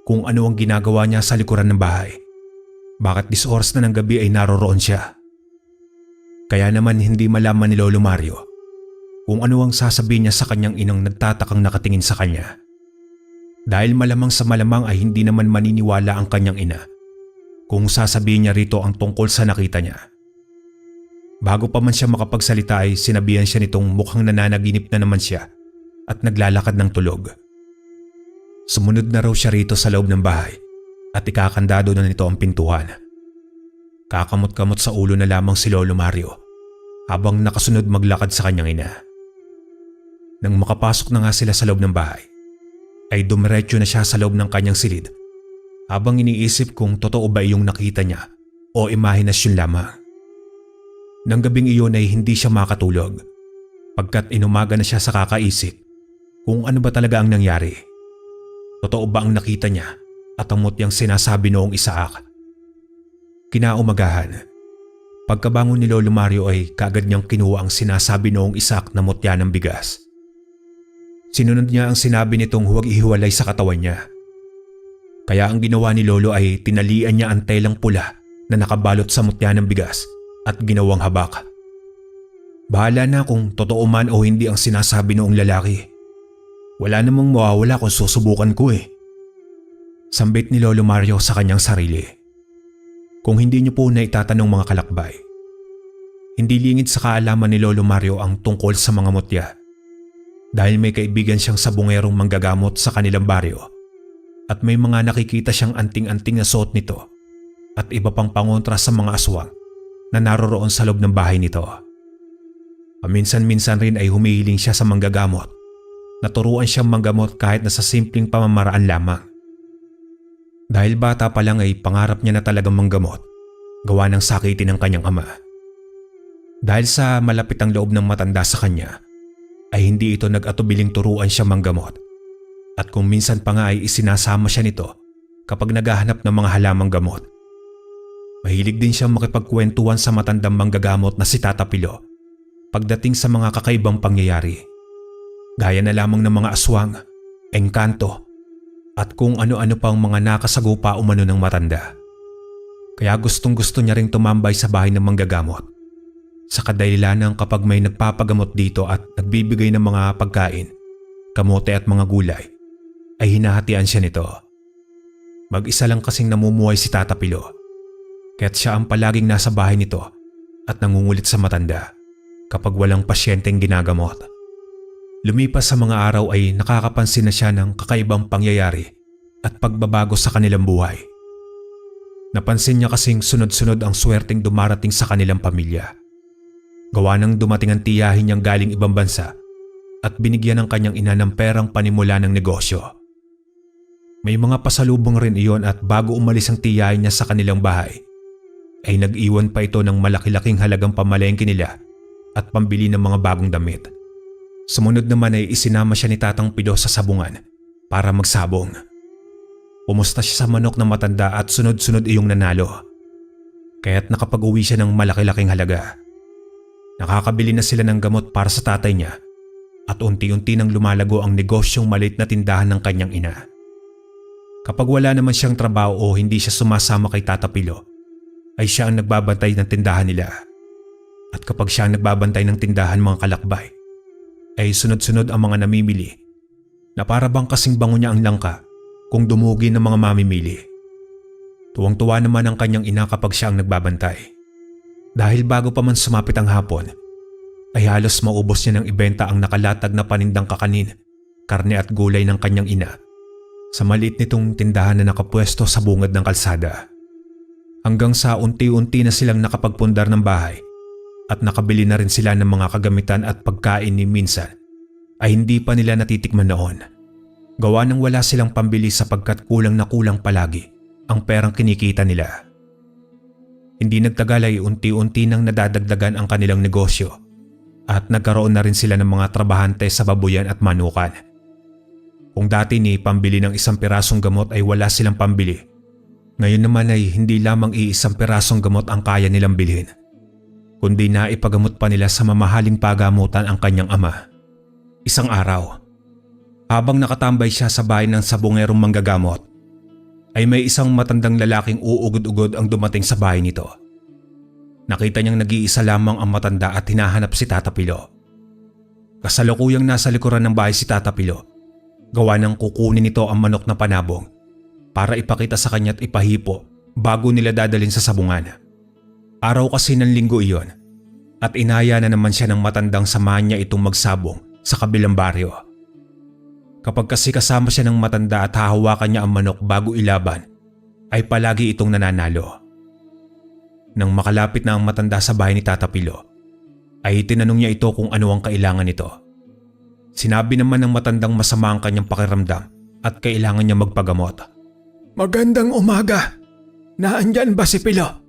kung ano ang ginagawa niya sa likuran ng bahay. Bakit 10 oras na ng gabi ay naroroon siya? Kaya naman hindi malaman ni Lolo Mario kung ano ang sasabihin niya sa kanyang inang nagtatakang nakatingin sa kanya. Dahil malamang sa malamang ay hindi naman maniniwala ang kanyang ina kung sasabihin niya rito ang tungkol sa nakita niya. Bago pa man siya makapagsalita ay sinabihan siya nitong mukhang nananaginip na naman siya at naglalakad ng tulog. Sumunod na raw siya rito sa loob ng bahay at ikakandado na nito ang pintuan. Kakamot-kamot sa ulo na lamang si Lolo Mario habang nakasunod maglakad sa kanyang ina. Nang makapasok na nga sila sa loob ng bahay, ay dumiretso na siya sa loob ng kanyang silid habang iniisip kung totoo ba iyong nakita niya o imahinasyon lamang. Nang gabing iyon ay hindi siya makatulog pagkat inumaga na siya sa kakaisip kung ano ba talaga ang nangyari. Totoo ba ang nakita niya at ang mutyang sinasabi noong Isaac? Kinaumagahan, pagkabangon ni Lolo Mario ay kaagad niyang kinuha ang sinasabi noong Isaac na mutya ng bigas. Sinunod niya ang sinabi nitong huwag ihiwalay sa katawan niya. Kaya ang ginawa ni Lolo ay tinalian niya ang telang pula na nakabalot sa mutya ng bigas at ginawang habak. Bahala na kung totoo man o hindi ang sinasabi noong lalaki. Wala namang mawawala kung susubukan ko eh. Sambit ni Lolo Mario sa kanyang sarili. Kung hindi niyo po na itatanong mga kalakbay, hindi lingid sa kaalaman ni Lolo Mario ang tungkol sa mga mutya. Dahil may kaibigan siyang sabungerong manggagamot sa kanilang baryo at may mga nakikita siyang anting-anting na suot nito at iba pang pangontra sa mga aswang na naroroon sa loob ng bahay nito. Paminsan-minsan rin ay humihiling siya sa manggagamot. Naturuan siyang manggamot kahit na sa simpleng pamamaraan lamang. Dahil bata pa lang ay pangarap niya na talagang manggamot, gawa ng sakitin ng kanyang ama. Dahil sa malapit ang loob ng matanda sa kanya, ay hindi ito nag-atubiling turuan siya manggamot. At kung minsan pa nga ay isinasama siya nito kapag naghahanap ng mga halamang gamot. Mahilig din siyang makipagkwentuhan sa matandang manggagamot na si Tata Pilo pagdating sa mga kakaibang pangyayari. Gaya na lamang ng mga aswang, engkanto, at kung ano-ano pang mga nakasagupa umano ng matanda. Kaya gustong-gusto niya ring tumambay sa bahay ng manggagamot. Sa kadahilanan kapag may nagpapagamot dito at nagbibigay ng mga pagkain, kamote at mga gulay, ay hinahatian siya nito. Mag-isa lang kasing namumuhay si Tata Pilo, kaya't siya ang palaging nasa bahay nito at nangungulit sa matanda kapag walang pasyenteng ginagamot. Lumipas sa mga araw ay nakakapansin na siya ng kakaibang pangyayari at pagbabago sa kanilang buhay. Napansin niya kasing sunod-sunod ang swerteng dumarating sa kanilang pamilya. Gawa ng dumating ang tiyahin niyang galing ibang bansa at binigyan ng kanyang ina ng perang panimula ng negosyo. May mga pasalubong rin iyon at bago umalis ang tiyahin niya sa kanilang bahay, ay nag-iwan pa ito ng malaki-laking halagang pamalengke nila at pambili ng mga bagong damit. Sumunod naman ay isinama siya ni Tatang Pido sa sabungan para magsabong. Pumusta siya sa manok na matanda at sunod-sunod iyong nanalo. Kaya't nakapag-uwi siya ng malaki-laking halaga. Nakakabili na sila ng gamot para sa tatay niya at unti-unti nang lumalago ang negosyong maliit na tindahan ng kanyang ina. Kapag wala naman siyang trabaho o hindi siya sumasama kay Tata Pilo, ay siya ang nagbabantay ng tindahan nila. At kapag siya ang nagbabantay ng tindahan mga kalakbay, ay sunod-sunod ang mga namimili na para bang kasing bango niya ang langka kung dumugi ng mga mamimili. Tuwang-tuwa naman ang kanyang ina kapag siya ang nagbabantay. Dahil bago pa man sumapit ang hapon, ay halos maubos niya ng ibenta ang nakalatag na panindang kakanin, karne at gulay ng kanyang ina sa maliit nitong tindahan na nakapwesto sa bungad ng kalsada. Hanggang sa unti-unti na silang nakapagpundar ng bahay at nakabili na rin sila ng mga kagamitan at pagkain ni minsan ay hindi pa nila natitikman noon. Gawa ng wala silang pambili sapagkat kulang na kulang palagi ang perang kinikita nila. Hindi nagtagal ay unti-unti nang nadadagdagan ang kanilang negosyo at nagkaroon na rin sila ng mga trabahante sa babuyan at manukan. Kung dati ni pambili ng isang pirasong gamot ay wala silang pambili, ngayon naman ay hindi lamang iisang pirasong gamot ang kaya nilang bilhin, kundi na ipagamot pa nila sa mamahaling pagamutan ang kanyang ama. Isang araw, habang nakatambay siya sa bahay ng sabongerong manggagamot, ay may isang matandang lalaking uugod-ugod ang dumating sa bahay nito. Nakita niyang nag-iisa lamang ang matanda at hinahanap si Tata Pilo. Kasalukuyang nasa likuran ng bahay si Tata Pilo. Gawa ng kukunin nito ang manok na panabong para ipakita sa kanya at ipahipo bago nila dadalhin sa sabungan. Araw kasi ng linggo iyon at inaya na naman siya ng matandang samahan niya itong magsabong sa kabilang baryo. Kapag kasi kasama siya ng matanda at hahawakan niya ang manok bago ilaban, ay palagi itong nananalo. Nang makalapit na ang matanda sa bahay ni Tata Pilo, ay tinanong niya ito kung ano ang kailangan nito. Sinabi naman ng matandang masama ang kanyang pakiramdam at kailangan niya magpagamot. Magandang umaga. Naandyan ba si Pilo?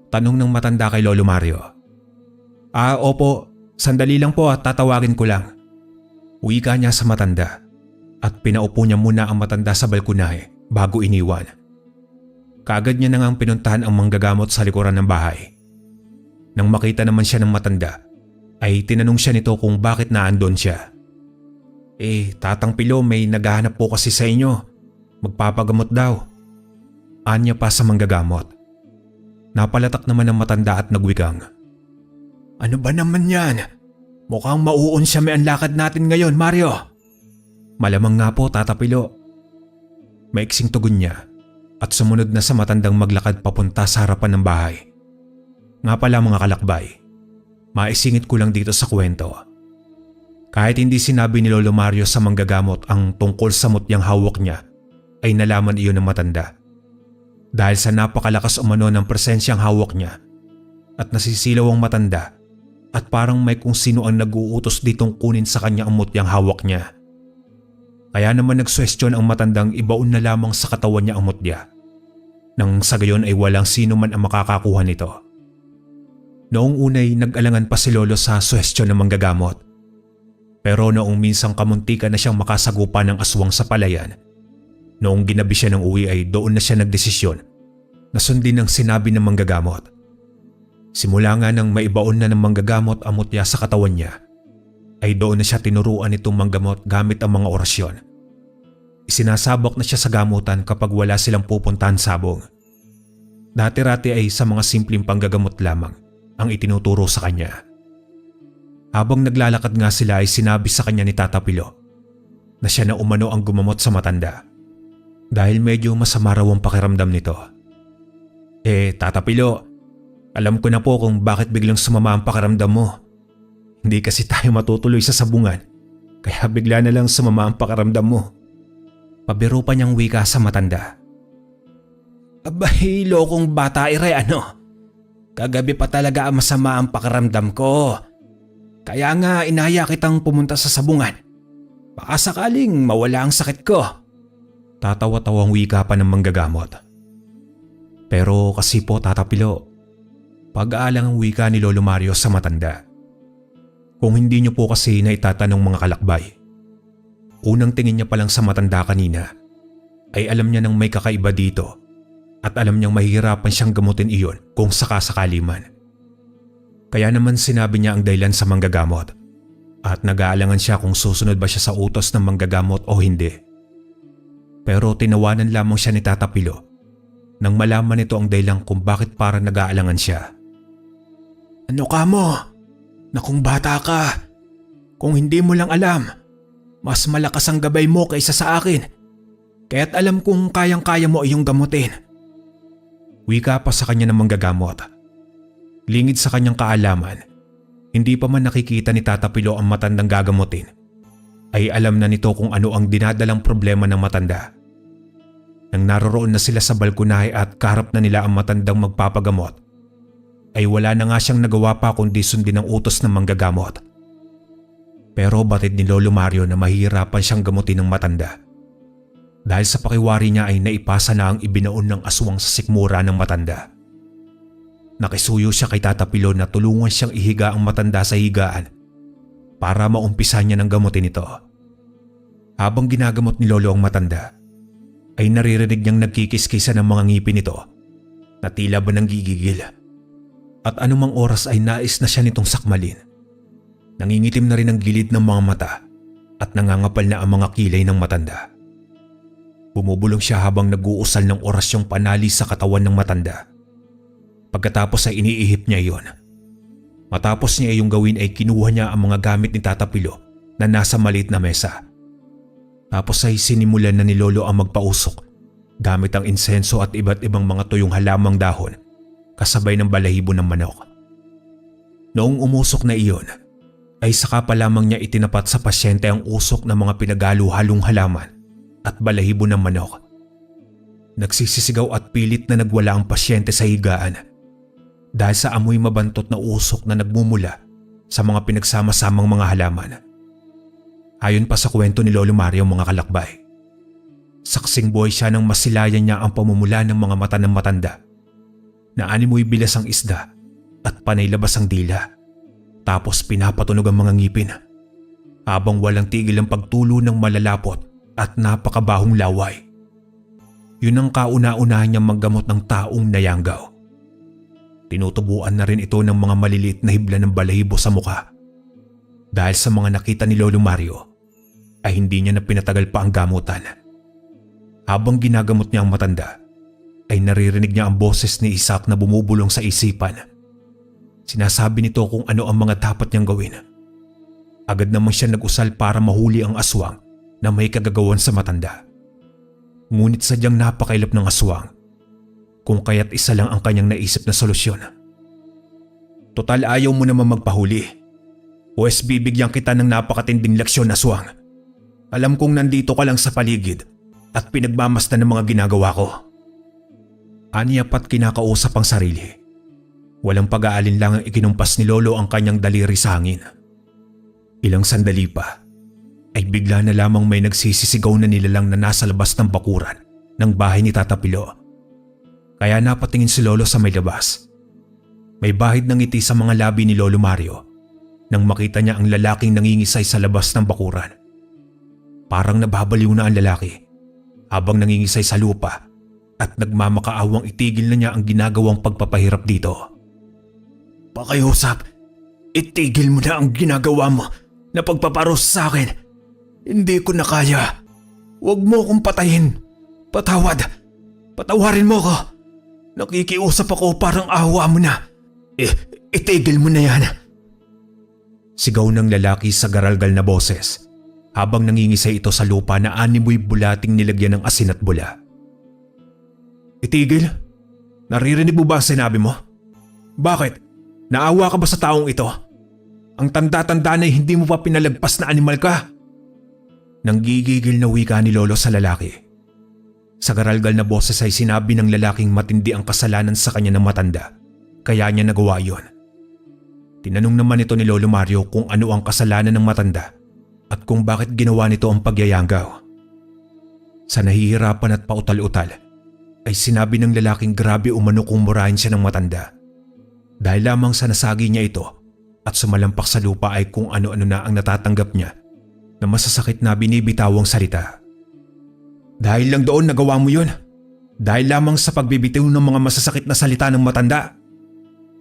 Tanong ng matanda kay Lolo Mario. Opo. Sandali lang po at tatawagin ko lang. Wika niya sa matanda at pinaupo niya muna ang matanda sa balkonahe bago iniwan. Kaagad niya nang pinuntahan ang manggagamot sa likuran ng bahay. Nang makita naman siya ng matanda, ay tinanong siya nito kung bakit naandon siya. Tatang Pilo, may naghahanap po kasi sa inyo. Magpapagamot daw. Anya pa sa manggagamot. Napalatak naman ng matanda at nagwikang. Ano ba naman yan? Mukhang mauunsyame ang lakad natin ngayon, Mario. Malamang nga po, Tata Pilo. Maiksing tugon niya at sumunod na sa matandang maglakad papunta sa harapan ng bahay. Nga pala mga kalakbay, maisingit ko lang dito sa kwento. Kahit hindi sinabi ni Lolo Mario sa manggagamot ang tungkol sa mutyang hawak niya, ay nalaman iyon ng matanda. Dahil sa napakalakas umano ng presensyang hawak niya at nasisilaw ang matanda at parang may kung sino ang nag-uutos ditong kunin sa kanya ang mutyang hawak niya. Kaya naman nagsuwestiyon ang matandang ibaon na lamang sa katawan niya ang mutya. Nang sa gayon ay walang sino man ang makakakuha nito. Noong unay nag-alangan pa si Lolo sa suwestiyon ng manggagamot. Pero noong minsang kamuntikan na siyang makasagupa ng aswang sa palayan, noong ginabi siya ng uwi ay doon na siya nagdesisyon na sundin ang sinabi ng manggagamot. Simula nga nang maibaon na ng manggagamot ang mutya sa katawan niya, ay doon na siya tinuruan itong manggamot gamit ang mga orasyon. Isinasabak na siya sa gamutan kapag wala silang pupuntahan sabong. Dati-rati ay sa mga simpleng panggagamot lamang ang itinuturo sa kanya. Habang naglalakad nga sila ay sinabi sa kanya ni Tata Pilo na siya na umano ang gumamot sa matanda dahil medyo masama raw ang pakiramdam nito. Tata Pilo, alam ko na po kung bakit biglang sumama ang pakiramdam mo. Hindi kasi tayo matutuloy sa sabungan kaya bigla na lang sumama ang pakiramdam mo. Pabiro pa niyang wika sa matanda. Abay, lokong bata ire ano. Kagabi pa talaga ang masama ang pakiramdam ko. Kaya nga inaya kitang pumunta sa sabungan. Baka sakaling mawala ang sakit ko. Tatawa-tawang wika pa ng manggagamot. Pero kasi po Tata Pilo, pag-aalang ang wika ni Lolo Mario sa matanda. Kung hindi niyo po kasi naitatanong mga kalakbay, unang tingin niya pa lang sa matanda kanina ay alam niya nang may kakaiba dito at alam niyang mahihirapan siyang gamutin iyon kung sakasakali man. Kaya naman sinabi niya ang dahilan sa manggagamot at nag-aalangan siya kung susunod ba siya sa utos ng manggagamot o hindi. Pero tinawanan lamang siya ni Tata Pilo nang malaman nito ang dahilan kung bakit parang nag-aalangan siya. Ano ka mo? Nakung bata ka. Kung hindi mo lang alam, mas malakas ang gabay mo kaysa sa akin. Kaya't alam kong kayang-kaya mo iyong gamutin. Wika pa sa kanya ng manggagamot. Lingid sa kanyang kaalaman, Hindi pa man nakikita ni Tata Pilo ang matandang gagamutin, ay alam na nito kung ano ang dinadalang problema ng matanda. Nang naroroon na sila sa balkonahe at kaharap na nila ang matandang magpapagamot, ay wala na nga siyang nagawa pa kundi sundin ang utos ng manggagamot. Pero batid ni Lolo Mario na mahihirapan siyang gamutin ng matanda. Dahil sa pakiwari niya ay naipasa na ang ibinaon ng aswang sa sikmura ng matanda. Nakisuyo siya kay Tata Pilo na tulungan siyang ihiga ang matanda sa higaan para maumpisa niya ng gamutin ito. Habang ginagamot ni Lolo ang matanda, ay naririnig niyang nagkikiskisa ng mga ngipin nito na tila ba nanggigigil. At anumang oras ay nais na siya nitong sakmalin. Nangingitim na rin ang gilid ng mga mata at nangangapal na ang mga kilay ng matanda. Bumubulong siya habang nag-uusal ng orasyong panali sa katawan ng matanda. Pagkatapos ay iniihip niya iyon. Matapos niya iyong gawin ay kinuha niya ang mga gamit ni Tata Pilo na nasa maliit na mesa. Tapos ay sinimulan na ni Lolo ang magpausok gamit ang insenso at iba't ibang mga tuyong halamang dahon kasabay ng balahibo ng manok. Noong umusok na iyon, ay saka pa lamang niya itinapat sa pasyente ang usok ng mga pinagalo-halong halaman at balahibo ng manok. Nagsisisigaw at pilit na nagwala ang pasyente sa higaan dahil sa amoy mabantot na usok na nagmumula sa mga pinagsama-samang mga halaman. Ayon pa sa kwento ni Lolo Mario mga kalakbay, saksing buhay siya nang masilayan niya ang pamumula ng mga mata ng matanda na animoy bilas ang isda at panay labas ang dila, tapos pinapatunog ang mga ngipin habang walang tigil ang pagtulo ng malalapot at napakabahong laway. Yun ang kauna-unahan niyang maggamot ng taong nayanggaw. Tinutubuan na rin ito ng mga maliliit na hibla ng balahibo sa mukha. Dahil sa mga nakita ni Lolo Mario, ay hindi niya na pinatagal pa ang gamutan. Habang ginagamot niya ang matanda, ay naririnig niya ang boses ni Isaac na bumubulong sa isipan. Sinasabi nito kung ano ang mga dapat niyang gawin. Agad naman siya nag-usal para mahuli ang aswang na may kagagawan sa matanda. Ngunit sadyang napakailap ng aswang, kung kaya't isa lang ang kanyang naisip na solusyon. Total ayaw mo naman magpahuli. Pues bibigyan kita ng napakatinding leksyon, aswang. Alam kong nandito ka lang sa paligid at pinagmamasdan ng mga ginagawa ko. Aniya pa't kinakausap ang sarili. Walang pag-aalinlangang ikinumpas ni Lolo ang kanyang daliri sa hangin. Ilang sandali pa, ay bigla na lamang may nagsisisigaw na nilalang na nasa labas ng bakuran ng bahay ni Tata Pilo. Kaya napatingin si Lolo sa may labas. May bahid ng ngiti sa mga labi ni Lolo Mario nang makita niya ang lalaking nangingisay sa labas ng bakuran. Parang nababaliw na ang lalaki habang nangingisay sa lupa at nagmamakaawang itigil na niya ang ginagawang pagpapahirap dito. Pakiusap, itigil mo na ang ginagawa mo na pagpaparos sa akin. Hindi ko na kaya. Huwag mo akong patayin. Patawarin mo ko. Nakikiusap ako, parang awa mo na. Itigil mo na yan. Sigaw ng lalaki sa garalgal na boses habang nangingisay ito sa lupa na animoy bulating nilagyan ng asin at bula. Itigil? Naririnig mo ba ang sinabi mo? Bakit? Naawa ka ba sa taong ito? Ang tanda-tanda na hindi mo pa pinalagpas na animal ka? Nanggigigil na wika ni Lolo sa lalaki. Sa garalgal na boses ay sinabi ng lalaking matindi ang kasalanan sa kanya ng matanda, kaya niya nagawa yon. Tinanong naman ito ni Lolo Mario kung ano ang kasalanan ng matanda at kung bakit ginawa nito ang pagyayanggaw. Sa nahihirapan at pautal-utal, ay sinabi ng lalaking grabe umano kung murahin siya ng matanda. Dahil lamang sa nasagi niya ito at sumalampak sa lupa ay kung ano-ano na ang natatanggap niya na masasakit na binibitawang salita. Dahil lang doon nagawa mo yun? Dahil lamang sa pagbibitiw ng mga masasakit na salita ng matanda?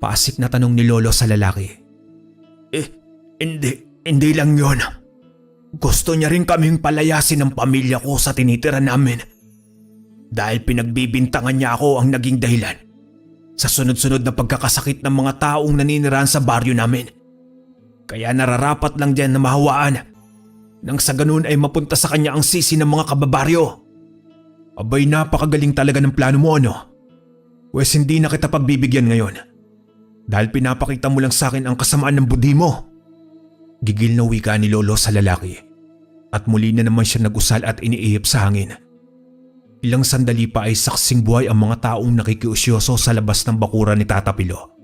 Paasik na tanong ni Lolo sa lalaki. Hindi lang yun. Gusto niya rin kaming palayasin ng pamilya ko sa tinitira namin. Dahil pinagbibintangan niya ako ang naging dahilan sa sunod-sunod na pagkakasakit ng mga taong naninirahan sa baryo namin. Kaya nararapat lang diyan na mahawaan nang sa ganun ay mapunta sa kanya ang sisi ng mga kababaryo. Abay, napakagaling talaga ng plano mo, ano? Wes hindi na kita pagbibigyan ngayon. Dahil pinapakita mo lang sa akin ang kasamaan ng budi mo. Gigil na wika ni Lolo sa lalaki at muli na naman siya nag-usal at iniihip sa hangin. Ilang sandali pa ay saksing buhay ang mga taong nakikiusyoso sa labas ng bakuran ni Tata Pilo.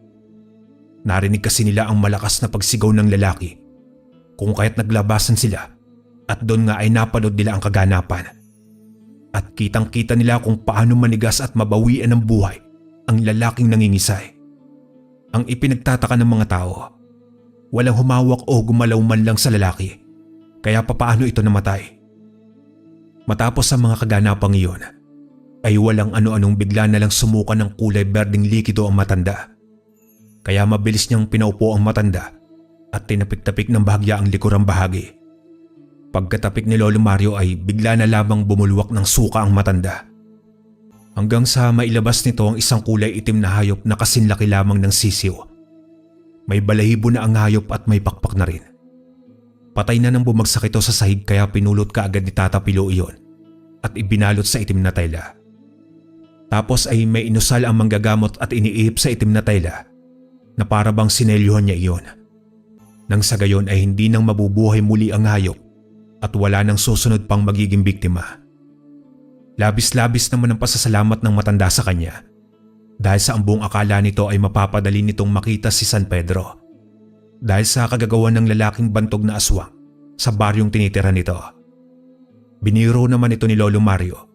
Narinig kasi nila ang malakas na pagsigaw ng lalaki kung kaya't naglabasan sila at doon nga ay napanood nila ang kaganapan. At kitang-kita nila kung paano manigas at mabawian ng buhay ang lalaking nangingisay. Ang ipinagtataka ng mga tao, walang humawak o gumalaw man lang sa lalaki, kaya papaano ito namatay? Matapos ang mga kaganapang iyon, ay walang ano-anong bigla na lang sumuka ng kulay berdeng likido ang matanda. Kaya mabilis niyang pinaupo ang matanda at tinapik-tapik ng bahagya ang likurang bahagi. Pagkatapik ni Lolo Mario ay bigla na lamang bumulwak ng suka ang matanda. Hanggang sa mailabas nito ang isang kulay itim na hayop na kasinlaki lamang ng sisiw. May balahibo na ang hayop at may pakpak na rin. Patay na nang bumagsak ito sa sahig kaya pinulot kaagad ni Tata Pilo iyon at ibinalot sa itim na tela. Tapos ay may inusal ang manggagamot at iniihip sa itim na tela na para bang sinelyuhan niya iyon. Nang sa gayon ay hindi nang mabubuhay muli ang hayop at wala nang susunod pang magiging biktima. Labis-labis naman ang pasasalamat ng matanda sa kanya dahil sa ang buong akala nito ay mapapadali nitong makita si San Pedro dahil sa kagagawan ng lalaking bantog na aswang sa baryong tinitira nito. Biniro naman ito ni Lolo Mario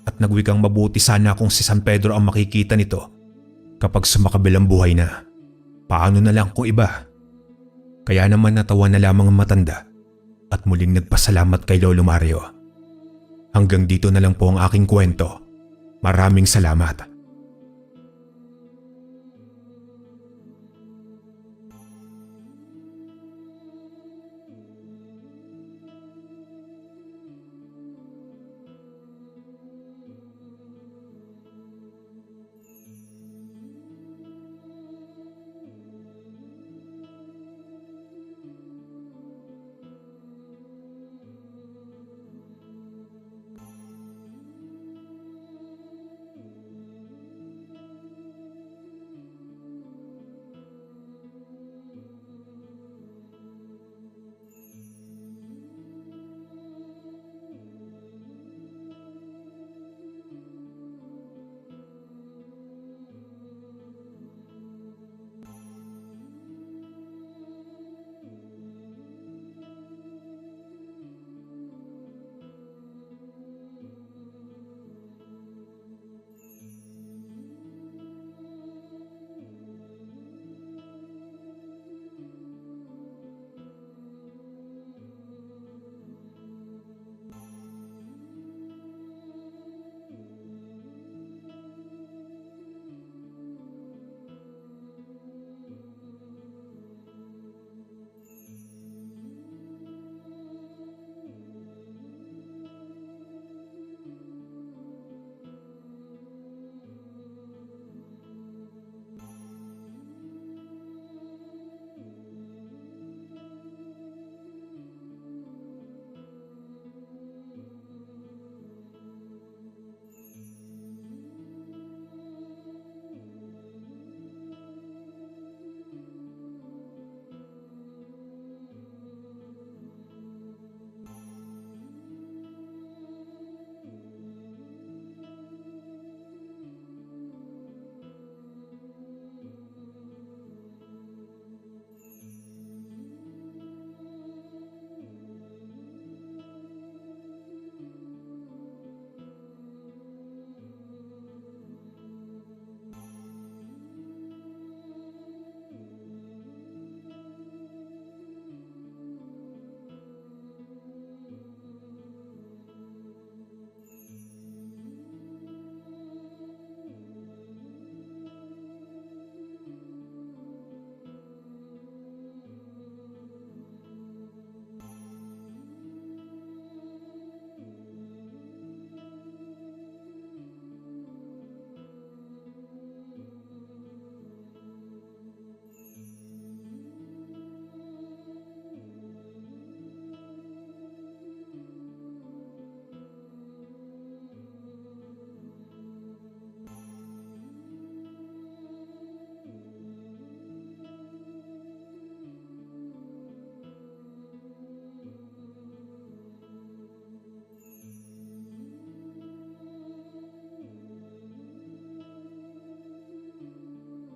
at nagwikang mabuti sana kung si San Pedro ang makikita nito kapag sumakabilang buhay na. Paano na lang kung iba? Kaya naman natawa na lamang ang matanda at muling nagpasalamat kay Lolo Mario. Hanggang dito na lang po ang aking kwento. Maraming salamat.